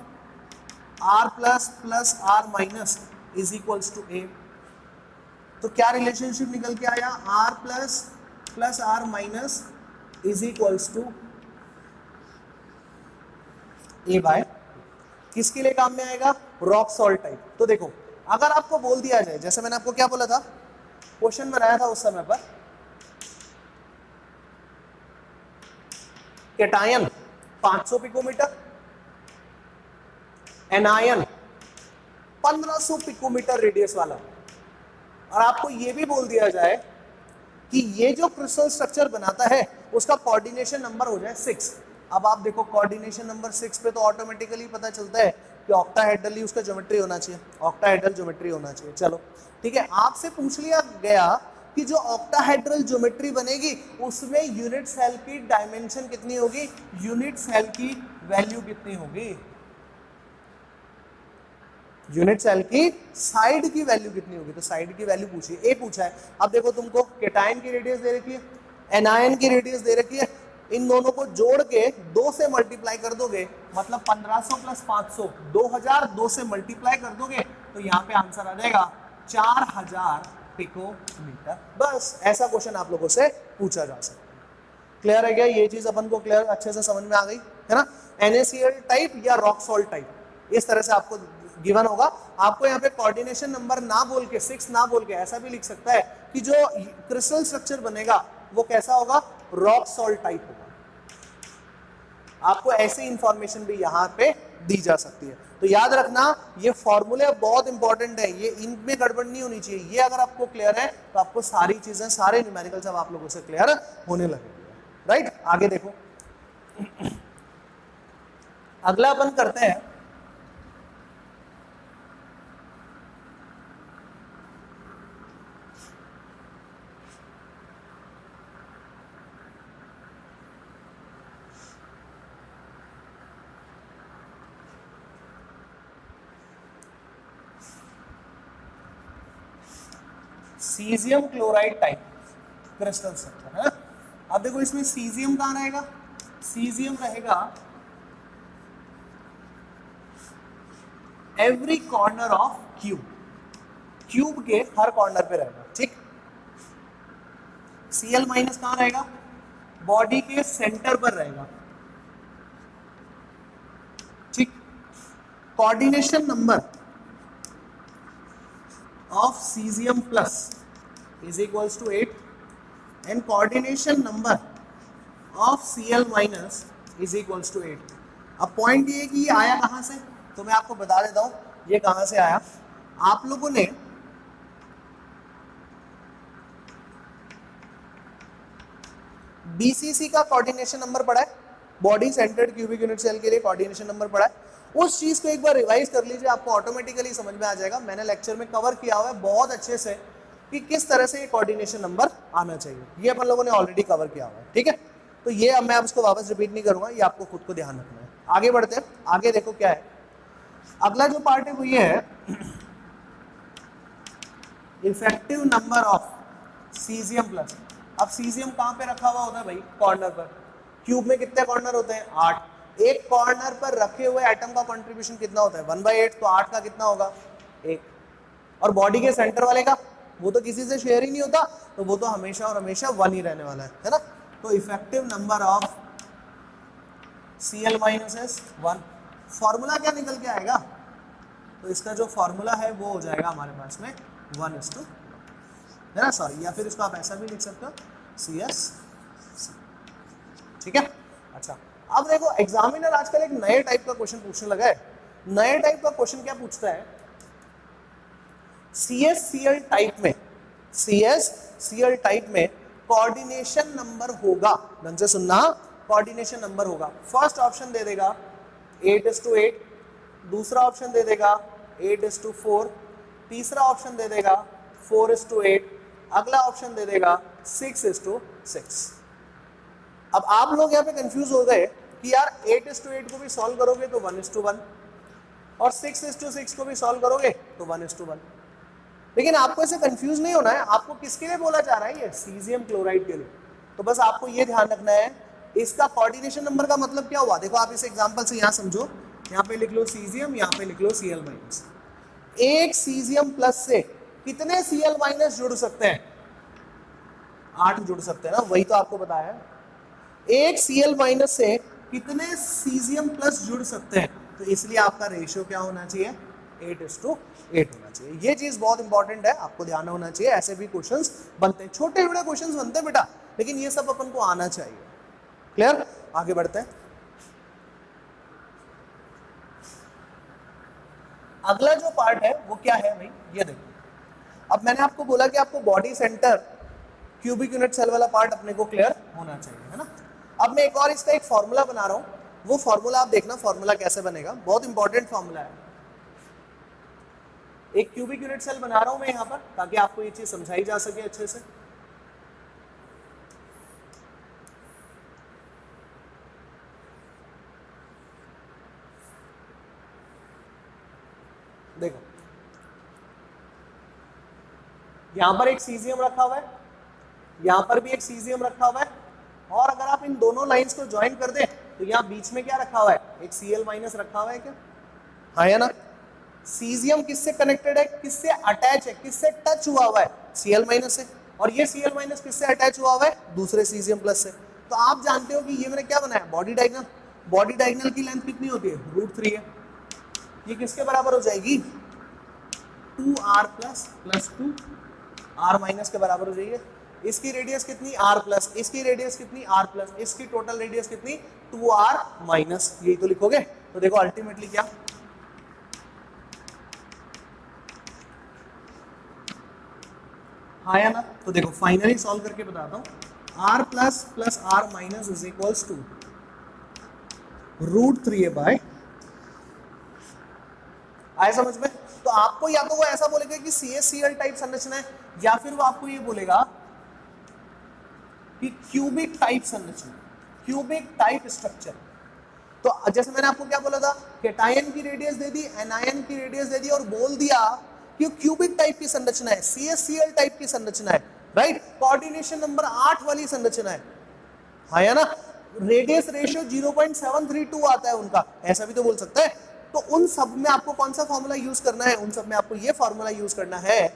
R plus plus R minus is equals to A। तो क्या रिलेशनशिप निकल के आया? R plus plus R minus is equals to A by, किसके लिए काम में आएगा? Rock salt type. तो देखो अगर आपको बोल दिया जाए, जैसे मैंने आपको क्या बोला था, क्वेश्चन बनाया था उस समय पर, cation 500 picometre, anion 1500 picometre radius वाला, और आपको यह भी बोल दिया जाए कि ये जो क्रिस्टल स्ट्रक्चर बनाता है उसका कोऑर्डिनेशन नंबर हो जाए 6। अब आप देखो कोऑर्डिनेशन नंबर 6 पे तो ऑटोमेटिकली पता चलता है कि ऑक्टाहेड्रल ही उसका ज्योमेट्री होना चाहिए, ऑक्टाहेड्रल ज्योमेट्री होना चाहिए। चलो ठीक है, आपसे पूछ लिया गया कि जो ऑक्टाहेड्रल ज्योमेट्री बनेगी उसमें यूनिट सेल की डायमेंशन कितनी होगी, यूनिट सेल की वैल्यू कितनी होगी, यूनिट सेल की साइड की वैल्यू कितनी होगी। तो साइड की वैल्यू पूछिए, ए पूछा है। अब देखो तुमको कैटायन की रेडियस दे रखी है, एनायन की रेडियस दे रखी है, इन दोनों को जोड़ के 2 से मल्टीप्लाई कर दोगे, मतलब 1500 प्लस 500 2000, 2 से मल्टीप्लाई कर दोगे तो यहाँ पे आंसर आ जाएगा 4000 पिकोमीटर। बस ऐसा क्वेश्चन आप लोगों से पूछा जा सकता है। क्लियर है क्या? ये चीज अपन को क्लियर अच्छे से समझ में आ गई है ना? NaCl टाइप या रॉक सॉल्ट टाइप, इस तरह से आपको गिवन होगा। आपको यहाँ पे कोऑर्डिनेशन नंबर ना बोल के 6 ना बोल के ऐसा भी लिख सकता है कि जो क्रिस्टल स्ट्रक्चर बनेगा वो कैसा होगा, रॉक सॉल्ट टाइप होगा। आपको ऐसी इंफॉर्मेशन भी यहाँ पे दी जा सकती है। तो याद रखना ये फॉर्मूले बहुत इंपॉर्टेंट है, ये इनमें गड़बड़ नहीं होनी चाहिए। ये अगर आपको क्लियर है तो आपको सारी चीजें, सारे न्यूमेरिकल्स अब आप लोगों से क्लियर होने लगेंगे। राइट, आगे देखो। अगला अपन करते हैं caesium chloride type crystal structure है। अब देखो इसमें सीजियम कहां रहेगा, सीजियम रहेगा every corner of cube, cube के हर कॉर्नर पे रहेगा। ठीक, Cl माइनस कहां रहेगा, बॉडी के सेंटर पर रहेगा। ठीक, coordination number of cesium plus is equals to 8 and coordination number of Cl minus is equals to 8। अब पॉइंट ये कि ये आया कहां से, तो मैं आपको बता देता हूं ये कहां से आया। आप लोगों ने BCC का कोऑर्डिनेशन नंबर पढ़ा है, body centred cubic unit cell के लिए कोऑर्डिनेशन नंबर पढ़ा है। उस चीज को एक बार रिवाइज कर लीजिए, आपको ऑटोमेटिकली समझ में आ जाएगा। मैंने लेक्चर में कवर किया हुआ है बहुत अच्छे से कि किस तरह से ये कोऑर्डिनेशन नंबर आना चाहिए, ये अपन लोगों ने ऑलरेडी कवर किया हुआ है। ठीक है, तो ये अब मैं उसको वापस रिपीट नहीं करूंगा, ये आपको खुद को ध्यान रखना है। आगे बढ़ते हैं, आगे देखो क्या है। अगला जो पार्ट है वो ये है, effective number of caesium plus. अब सीजियम कहां पे रखा हुआ होता है भाई, कॉर्नर पर। क्यूब में कितने कॉर्नर होते हैं, 8। एक कॉर्नर पर रखे हुए एटम का कंट्रीब्यूशन कितना होता है, 1/8, तो 8 का कितना होगा, 1। और बॉडी के सेंटर वाले का, वो तो किसी से शेयर ही नहीं होता, तो वो तो हमेशा और हमेशा 1 ही रहने वाला है ना। तो effective number of Cl minus S 1। Formula क्या निकल के आएगा, तो इसका जो फॉर्मूला है वो हो जाएगा हमारे पास में 1:, है ना, सॉरी, या फिर इसको आप ऐसा भी लिख सकते हो CS। ठीक है, अच्छा। अब देखो एग्जामिनर आजकल एक नए टाइप का क्वेश्चन पूछने लगा है। नए टाइप का क्वेश्चन क्या पूछता है, CsCl टाइप में, CsCl टाइप में कोऑर्डिनेशन नंबर होगा, ढंग से सुनना, कोऑर्डिनेशन नंबर होगा। फर्स्ट ऑप्शन दे देगा 8:8, दूसरा ऑप्शन दे देगा 8:4, तीसरा ऑप्शन दे देगा 4:8, अगला ऑप्शन दे देगा 6:6। अब आप लोग यहाँ पे कंफ्यूज हो गए कि यार 8:8 को भी सॉल्व करोगे तो 1:1 और 6:6 को भी सॉल्व करोगे तो 1:1। लेकिन आपको ऐसे कंफ्यूज नहीं होना है। आपको किसके लिए बोला जा रहा है, ये सीजियम क्लोराइड के लिए। तो बस आपको ये ध्यान रखना है, इसका कोऑर्डिनेशन नंबर का मतलब क्या हुआ। देखो आप इस एग्जांपल से यहाँ समझो, यहाँ पे लिख लो सीजियम, यहाँ पे लिख लो Cl माइनस। एक सीजियम प्लस से कितने Cl माइनस जुड़ सकते हैं, 8 जुड़ सकते हैं ना, वही तो आपको बताया है। एक Cl माइनस से कितने सीजियम प्लस जुड़ सकते हैं, तो इसलिए आपका रेशियो क्या होना चाहिए, 8:8 होना चाहिए। ये चीज बहुत इंपॉर्टेंट है, आपको ध्यान होना चाहिए। ऐसे भी क्वेश्चंस बनते हैं, छोटे छोटे क्वेश्चंस बनते हैं बेटा, लेकिन ये सब अपन को आना चाहिए। क्लियर, आगे बढ़ते हैं। अगला जो पार्ट है वो क्या है भाई, ये देखो। अब मैंने आपको बोला कि आपको body centre cubic unit cell वाला पार्ट अपने को क्लियर होना चाहिए, है ना। अब मैं एक और इसका एक फॉर्मूला बना रहा हूं, वो फॉर्मूला आप देखना फॉर्मूला कैसे बनेगा, बहुत इंपॉर्टेंट फॉर्मूला है। एक क्यूबिक यूनिट सेल बना रहा हूं मैं यहां पर, ताकि आपको ये चीज समझाई जा सके अच्छे से। देखो यहां पर एक सीजियम रखा हुआ है, यहां पर भी एक सीजियम रखा हुआ है, और अगर आप इन दोनों लाइंस को ज्वाइन कर दें तो यहाँ बीच में क्या रखा हुआ है, एक Cl माइनस रखा हुआ है क्या, हाँ या ना। सीजियम किससे कनेक्टेड है, किससे अटैच है, किससे टच हुआ हुआ है, Cl माइनस से, और ये Cl माइनस किससे अटैच हुआ हुआ है, दूसरे सीजियम प्लस से। तो आप जानते हो कि ये मैंने क्या बनाया, बॉडी डायगोनल। बॉडी डायगोनल की लेंथ कितनी होती है, √3 है। ये किसके बराबर हो जाएगी, 2r plus plus 2r minus के बराबर हो जाएगी। इसकी रेडियस कितनी, r प्लस, इसकी रेडियस कितनी, r प्लस, इसकी टोटल रेडियस कितनी, 2r माइनस, यही तो लिखोगे। तो देखो अल्टीमेटली क्या, हाँ या ना। तो देखो फाइनली सॉल्व करके बताता हूँ, r plus plus r minus is equals to √3 by, आए समझ में। तो आपको या तो वो ऐसा बोलेगा कि CaCl टाइप संरचना है, या फिर वो आपको ये बोलेगा कि क्यूबिक टाइप संरचना, क्यूबिक टाइप स्ट्रक्चर। तो जैसे मैंने आपको क्या बोला था, कैटायन की रेडियस दे दी, एनायन की रेडियस दे दी, और बोल दिया कि क्यूबिक टाइप की संरचना है, CaCl टाइप की संरचना है, राइट। कोऑर्डिनेशन नंबर 8 वाली संरचना है, हाँ या ना। रेडियस रेशियो 0.732 आता है उनका, ऐसा भी तो बोल सकता है। तो उन सब में आपको कौन सा फॉर्मूला यूज करना है, उन सब में आपको ये फॉर्मूला यूज करना है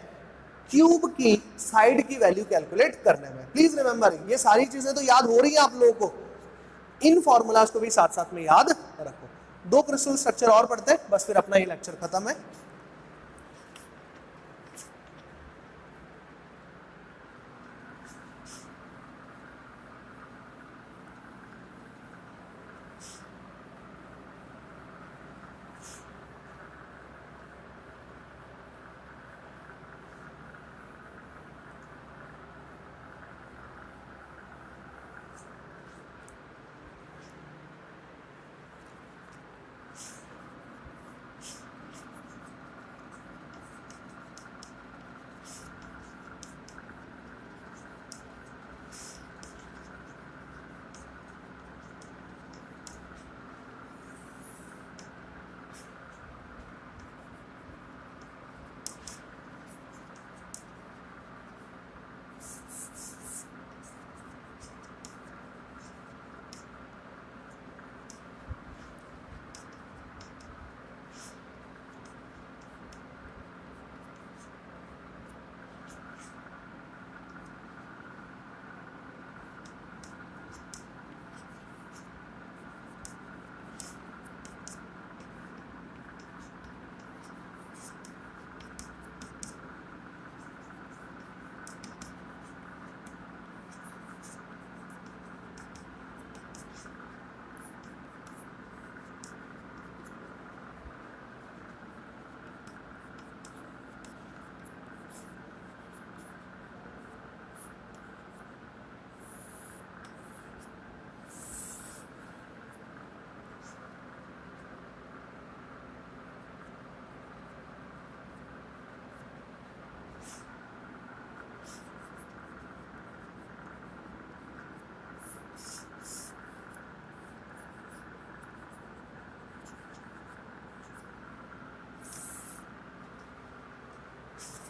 क्यूब की साइड की वैल्यू कैलकुलेट करने में। प्लीज रिमेंबर, ये सारी चीजें तो याद हो रही है आप लोगों को, इन फॉर्मूलाज को भी साथ साथ में याद रखो। 2 क्रिस्टल स्ट्रक्चर और पढ़ते हैं, बस फिर अपना ये लेक्चर खत्म है।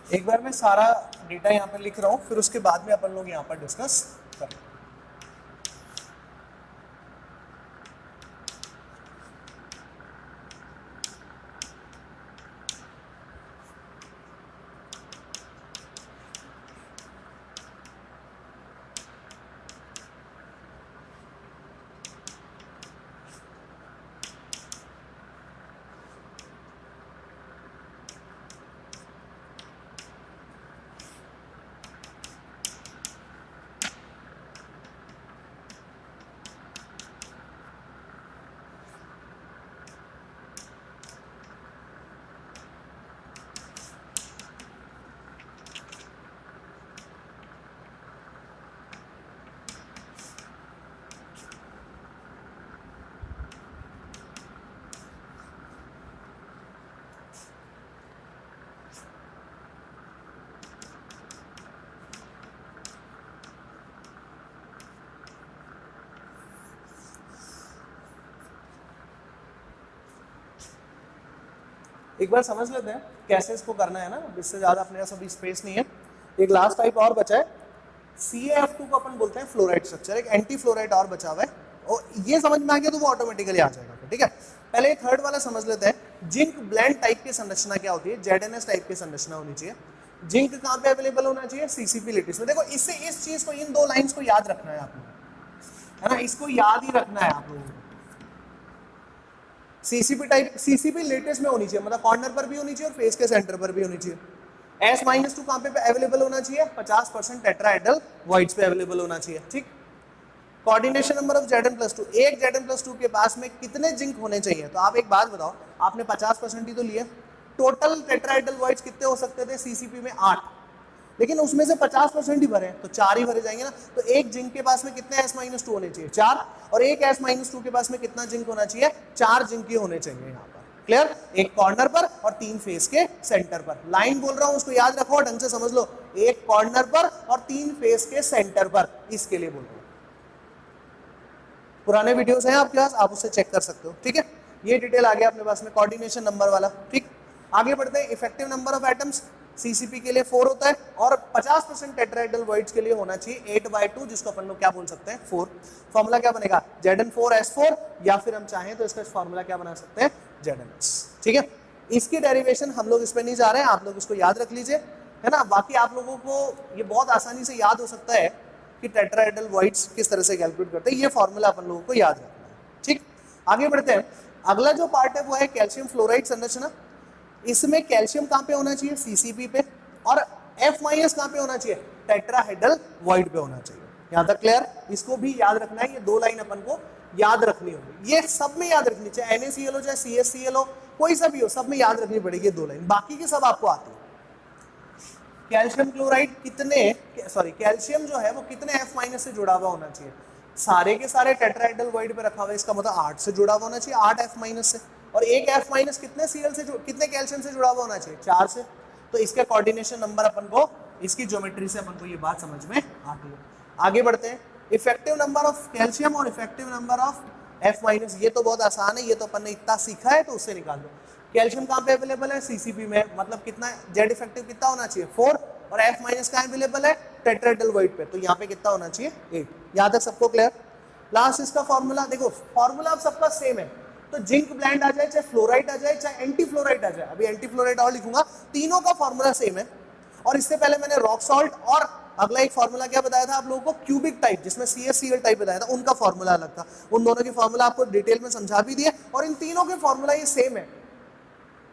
एक बार मैं सारा डेटा यहाँ पर लिख रहा हूँ, फिर उसके बाद में अपन लोग यहाँ पर डिस्कस करें। एक बार समझ लेते हैं कैसे इसको करना है ना, इससे ज्यादा अपने पास अभी स्पेस नहीं है। एक लास्ट टाइप और बचा है, CaF2 को अपन बोलते हैं फ्लोराइड स्ट्रक्चर, एक एंटी फ्लोराइड और बचा हुआ है, और ये समझ में आ गया तो वो ऑटोमेटिकली आ जाएगा, ठीक है। पहले थर्ड वाला समझ लेते हैं। जिंक ब्लेंड टाइप की संरचना क्या होती है? ZnS टाइप की संरचना होनी चाहिए। जिंक कहाँ पे अवेलेबल होना चाहिए? CCP लेटिस में। देखो इससे इस चीज को, इन दो लाइंस को याद रखना है आप लोगों, है ना, इसको याद ही रखना है आप लोगों को। CCP टाइप, CCP लेटेस्ट में होनी चाहिए, मतलब कॉर्नर पर भी होनी चाहिए और फेस के सेंटर पर भी होनी चाहिए। S-2 कहाँ पे अवेलेबल होना चाहिए? 50% टेट्राहेड्रल वॉइड्स पे अवेलेबल होना चाहिए, ठीक। कोऑर्डिनेशन नंबर ऑफ Zn+2, एक Zn+2 के पास में कितने जिंक होने चाहिए? तो आप एक बात बताओ, आपने 50% ही तो लिए, टोटल टेट्राहेड्रल वॉइड्स कितने हो सकते थे CCP में? 8, लेकिन उसमें से 50% ही भरे तो 4 ही भरे जाएंगे ना। तो एक जिंक के पास में कितने S-2 होने चाहिए? 4, और एक S-2 के पास में कितना जिंक होना चाहिए? 4 जिंक ही होने चाहिए यहाँ पर, क्लियर। एक कॉर्नर पर और 3 फेस के सेंटर पर। लाइन बोल रहा हूं उसको याद रखो, ढंग से समझ लो, एक कॉर्नर पर और 3 फेस के सेंटर पर, इसके लिए बोल रहा हूं। पुराने वीडियोस हैं आपके पास, आप उससे चेक कर सकते हो, ठीक है। ये डिटेल आ गया अपने पास में कोऑर्डिनेशन नंबर वाला, ठीक। आगे बढ़ते हैं। Effective number of atoms CCP के लिए 4 होता है, और 50% टेट्राहेड्रल वॉइड्स के लिए होना चाहिए 8/2, जिसको अपन लोग क्या बोल सकते हैं? 4। फॉर्मूला क्या बनेगा? Zn4S4, या फिर हम चाहें तो इसका फॉर्मूला क्या बना सकते हैं? ZnS, ठीक है। इसकी डेरिवेशन हम लोग इस पे नहीं जा रहे हैं, आप लोग इसको याद रख लीजिए, है ना। बाकी आप लोगों को ये बहुत आसानी से याद हो सकता है कि टेट्राहेड्रल वॉइड्स किस तरह से कैलकुलेट करते हैं, ये फॉर्मूला अपन लोगों को याद रखना है, ठीक। आगे बढ़ते हैं। अगला जो पार्ट है वो है कैल्शियम फ्लोराइड संरचना। इसमें कैल्शियम कहाँ पे होना चाहिए? CCP पे, और F- कहाँ पे होना चाहिए? टेट्राहेड्रल वॉइड पे होना चाहिए। यहाँ तक क्लियर? इसको भी याद रखना है, ये 2 लाइन अपन को याद रखनी होगी, ये सब में याद रखनी चाहिए, NaCl हो चाहे CSCl हो, कोई सा भी हो, सब में याद रखनी पड़ेगी 2 लाइन, बाकी की सब आपको आती है। कैल्शियम क्लोराइड कितने, सॉरी कैल्शियम जो है वो कितने F- से जुड़ा हुआ होना चाहिए? सारे के सारे टेट्राहेड्रल वॉइड पे रखा हुआ है, इसका मतलब 8 से जुड़ा हुआ होना चाहिए, 8 F- से, और एक F- कितने Cl से, कितने कैल्शियम से जुड़ा हुआ होना चाहिए? 4 से। तो इसका कोऑर्डिनेशन नंबर अपन को, इसकी ज्योमेट्री से अपन को ये बात समझ में आती है। आगे बढ़ते हैं। इफेक्टिव नंबर ऑफ कैल्शियम और इफेक्टिव नंबर ऑफ F-, ये तो बहुत आसान है, ये तो अपन ने इतना सीखा है, तो उससे निकाल दो। कैल्शियम कहाँ पे अवेलेबल है? CCP में, मतलब कितना Z इफेक्टिव कितना होना चाहिए? 4, और F- कहाँ अवेलेबल है? टेट्राहेड्रल वॉइड पे, तो यहाँ पे कितना होना चाहिए? 8। यहाँ तक सबको क्लियर? लास्ट इसका फॉर्मूला देखो, फॉर्मूला अब सबका सेम है, तो जिंक ब्लेंड आ जाए, चाहे फ्लोराइड आ जाए, चाहे एंटी फ्लोराइड आ जाए, अभी एंटी फ्लोराइड और लिखूंगा, तीनों का फॉर्मूला सेम है। और इससे पहले मैंने रॉक सॉल्ट और अगला एक फॉर्मूला क्या बताया था आप लोगों को? क्यूबिक टाइप, जिसमें CSCl टाइप बताया था, उनका फॉर्मूला अलग था। उन दोनों की फॉर्मूला आपको डिटेल में समझा भी दिया, और इन तीनों के फॉर्मूला ये सेम है,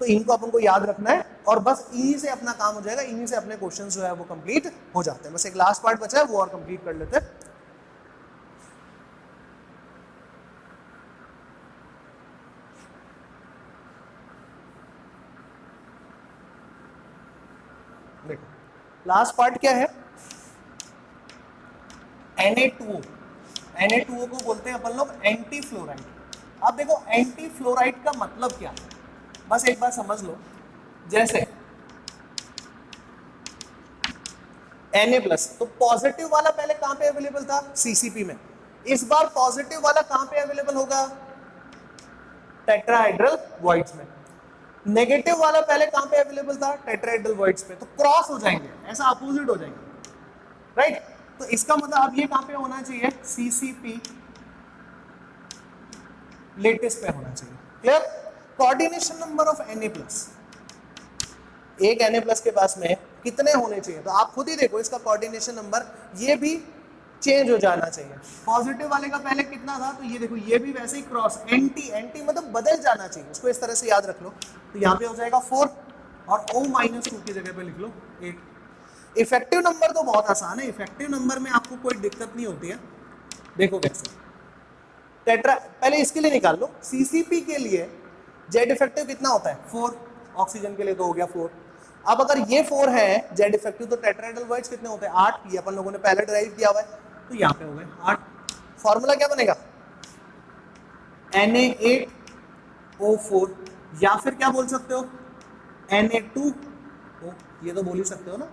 तो इनको अपन को याद रखना है, और बस इन्हीं से अपना काम हो जाएगा, इन्हीं से अपने क्वेश्चन जो है वो कंप्लीट हो जाते हैं। बस एक लास्ट पार्ट बचा है, वो और कंप्लीट कर लेते हैं। देखो लास्ट पार्ट क्या है? Na2O। Na2O को बोलते हैं अपन लोग एंटी फ्लोराइड। अब देखो एंटी फ्लोराइड का मतलब क्या है, बस एक बार समझ लो। जैसे Na+, तो पॉजिटिव वाला पहले कहां पे अवेलेबल था? CCP में। इस बार पॉजिटिव वाला कहां पे अवेलेबल होगा? टेट्राहेड्रल वॉइड्स में। नेगेटिव वाला पहले कहां पे अवेलेबल था? टेट्राहेड्रल वॉइड्स पे। तो क्रॉस हो जाएंगे, ऐसा अपोजिट हो जाएंगे, राइट। तो इसका मतलब अब ये कहां पे होना चाहिए? CCP लेटेस्ट पे होना चाहिए, clear. Coordination number of Na+, एक Na+ के पास में कितने होने चाहिए? तो आप खुद ही देखो इसका कोऑर्डिनेशन नंबर, ये भी चेंज हो जाना चाहिए। पॉजिटिव वाले का पहले कितना था? तो ये देखो, ये भी वैसे ही क्रॉस, एंटी मतलब बदल जाना चाहिए, इसको इस तरह से याद रख लो। तो यहाँ पे हो जाएगा 4, और O-2 की जगह पे लिख लो 8। इफेक्टिव नंबर तो बहुत आसान है, इफेक्टिव नंबर में आपको कोई दिक्कत नहीं होती है। देखो कैसे, टेट्रा पहले इसके लिए निकाल लो। CCP के लिए Z इफेक्टिव कितना होता है? 4। ऑक्सीजन के लिए तो हो गया 4। अब अगर ये 4 है Z इफेक्टिव, तो टेट्राहेड्रल वॉइड्स कितने होते हैं? 8। ये अपन लोगों ने पहले ड्राइव किया हुआ है, तो यहाँ पे हो गए 8। फॉर्मूला क्या बनेगा? Na8O4, या फिर क्या बोल सकते हो? Na2O, ये तो बोल ही सकते हो ना,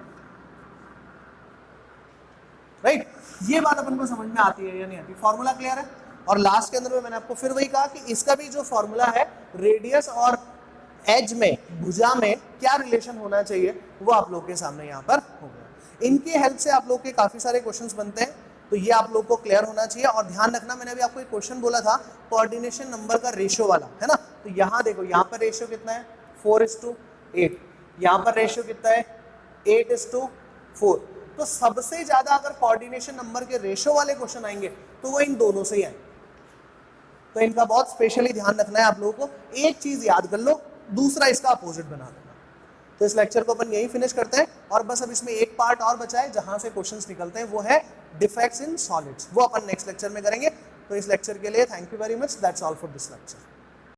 राइट। ये बात अपन को समझ में आती है या नहीं आती? फॉर्मूला क्लियर है? और लास्ट के अंदर में मैंने आपको फिर वही कहा कि इसका भी जो फॉर्मूला है, रेडियस और एज में, भुजा में क्या रिलेशन होना चाहिए, वो आप लोग के सामने यहाँ पर हो गया। इनके हेल्प से आप लोग के काफी सारे क्वेश्चंस बनते हैं, तो ये आप लोग को क्लियर होना चाहिए। और ध्यान रखना, मैंने अभी आपको एक क्वेश्चन बोला था कोऑर्डिनेशन नंबर का रेशियो वाला, है ना, तो यहाँ देखो, यहाँ पर रेशियो कितना है 4:8, यहाँ पर रेशियो कितना है 8:4। तो सबसे ज्यादा अगर कोऑर्डिनेशन नंबर के रेशियो वाले क्वेश्चन आएंगे तो वो इन दोनों से ही आएंगे। तो इनका बहुत स्पेशली ध्यान रखना है आप लोगों को। एक चीज याद कर लो, दूसरा इसका अपोजिट बना देना। तो इस लेक्चर को अपन यही फिनिश करते हैं, और बस अब इसमें एक पार्ट और बचा है जहां से क्वेश्चंस निकलते हैं, वो है डिफेक्ट्स इन सॉलिड्स। वो अपन नेक्स्ट लेक्चर में करेंगे। तो इस लेक्चर के लिए thank you very much, that's all for this lecture.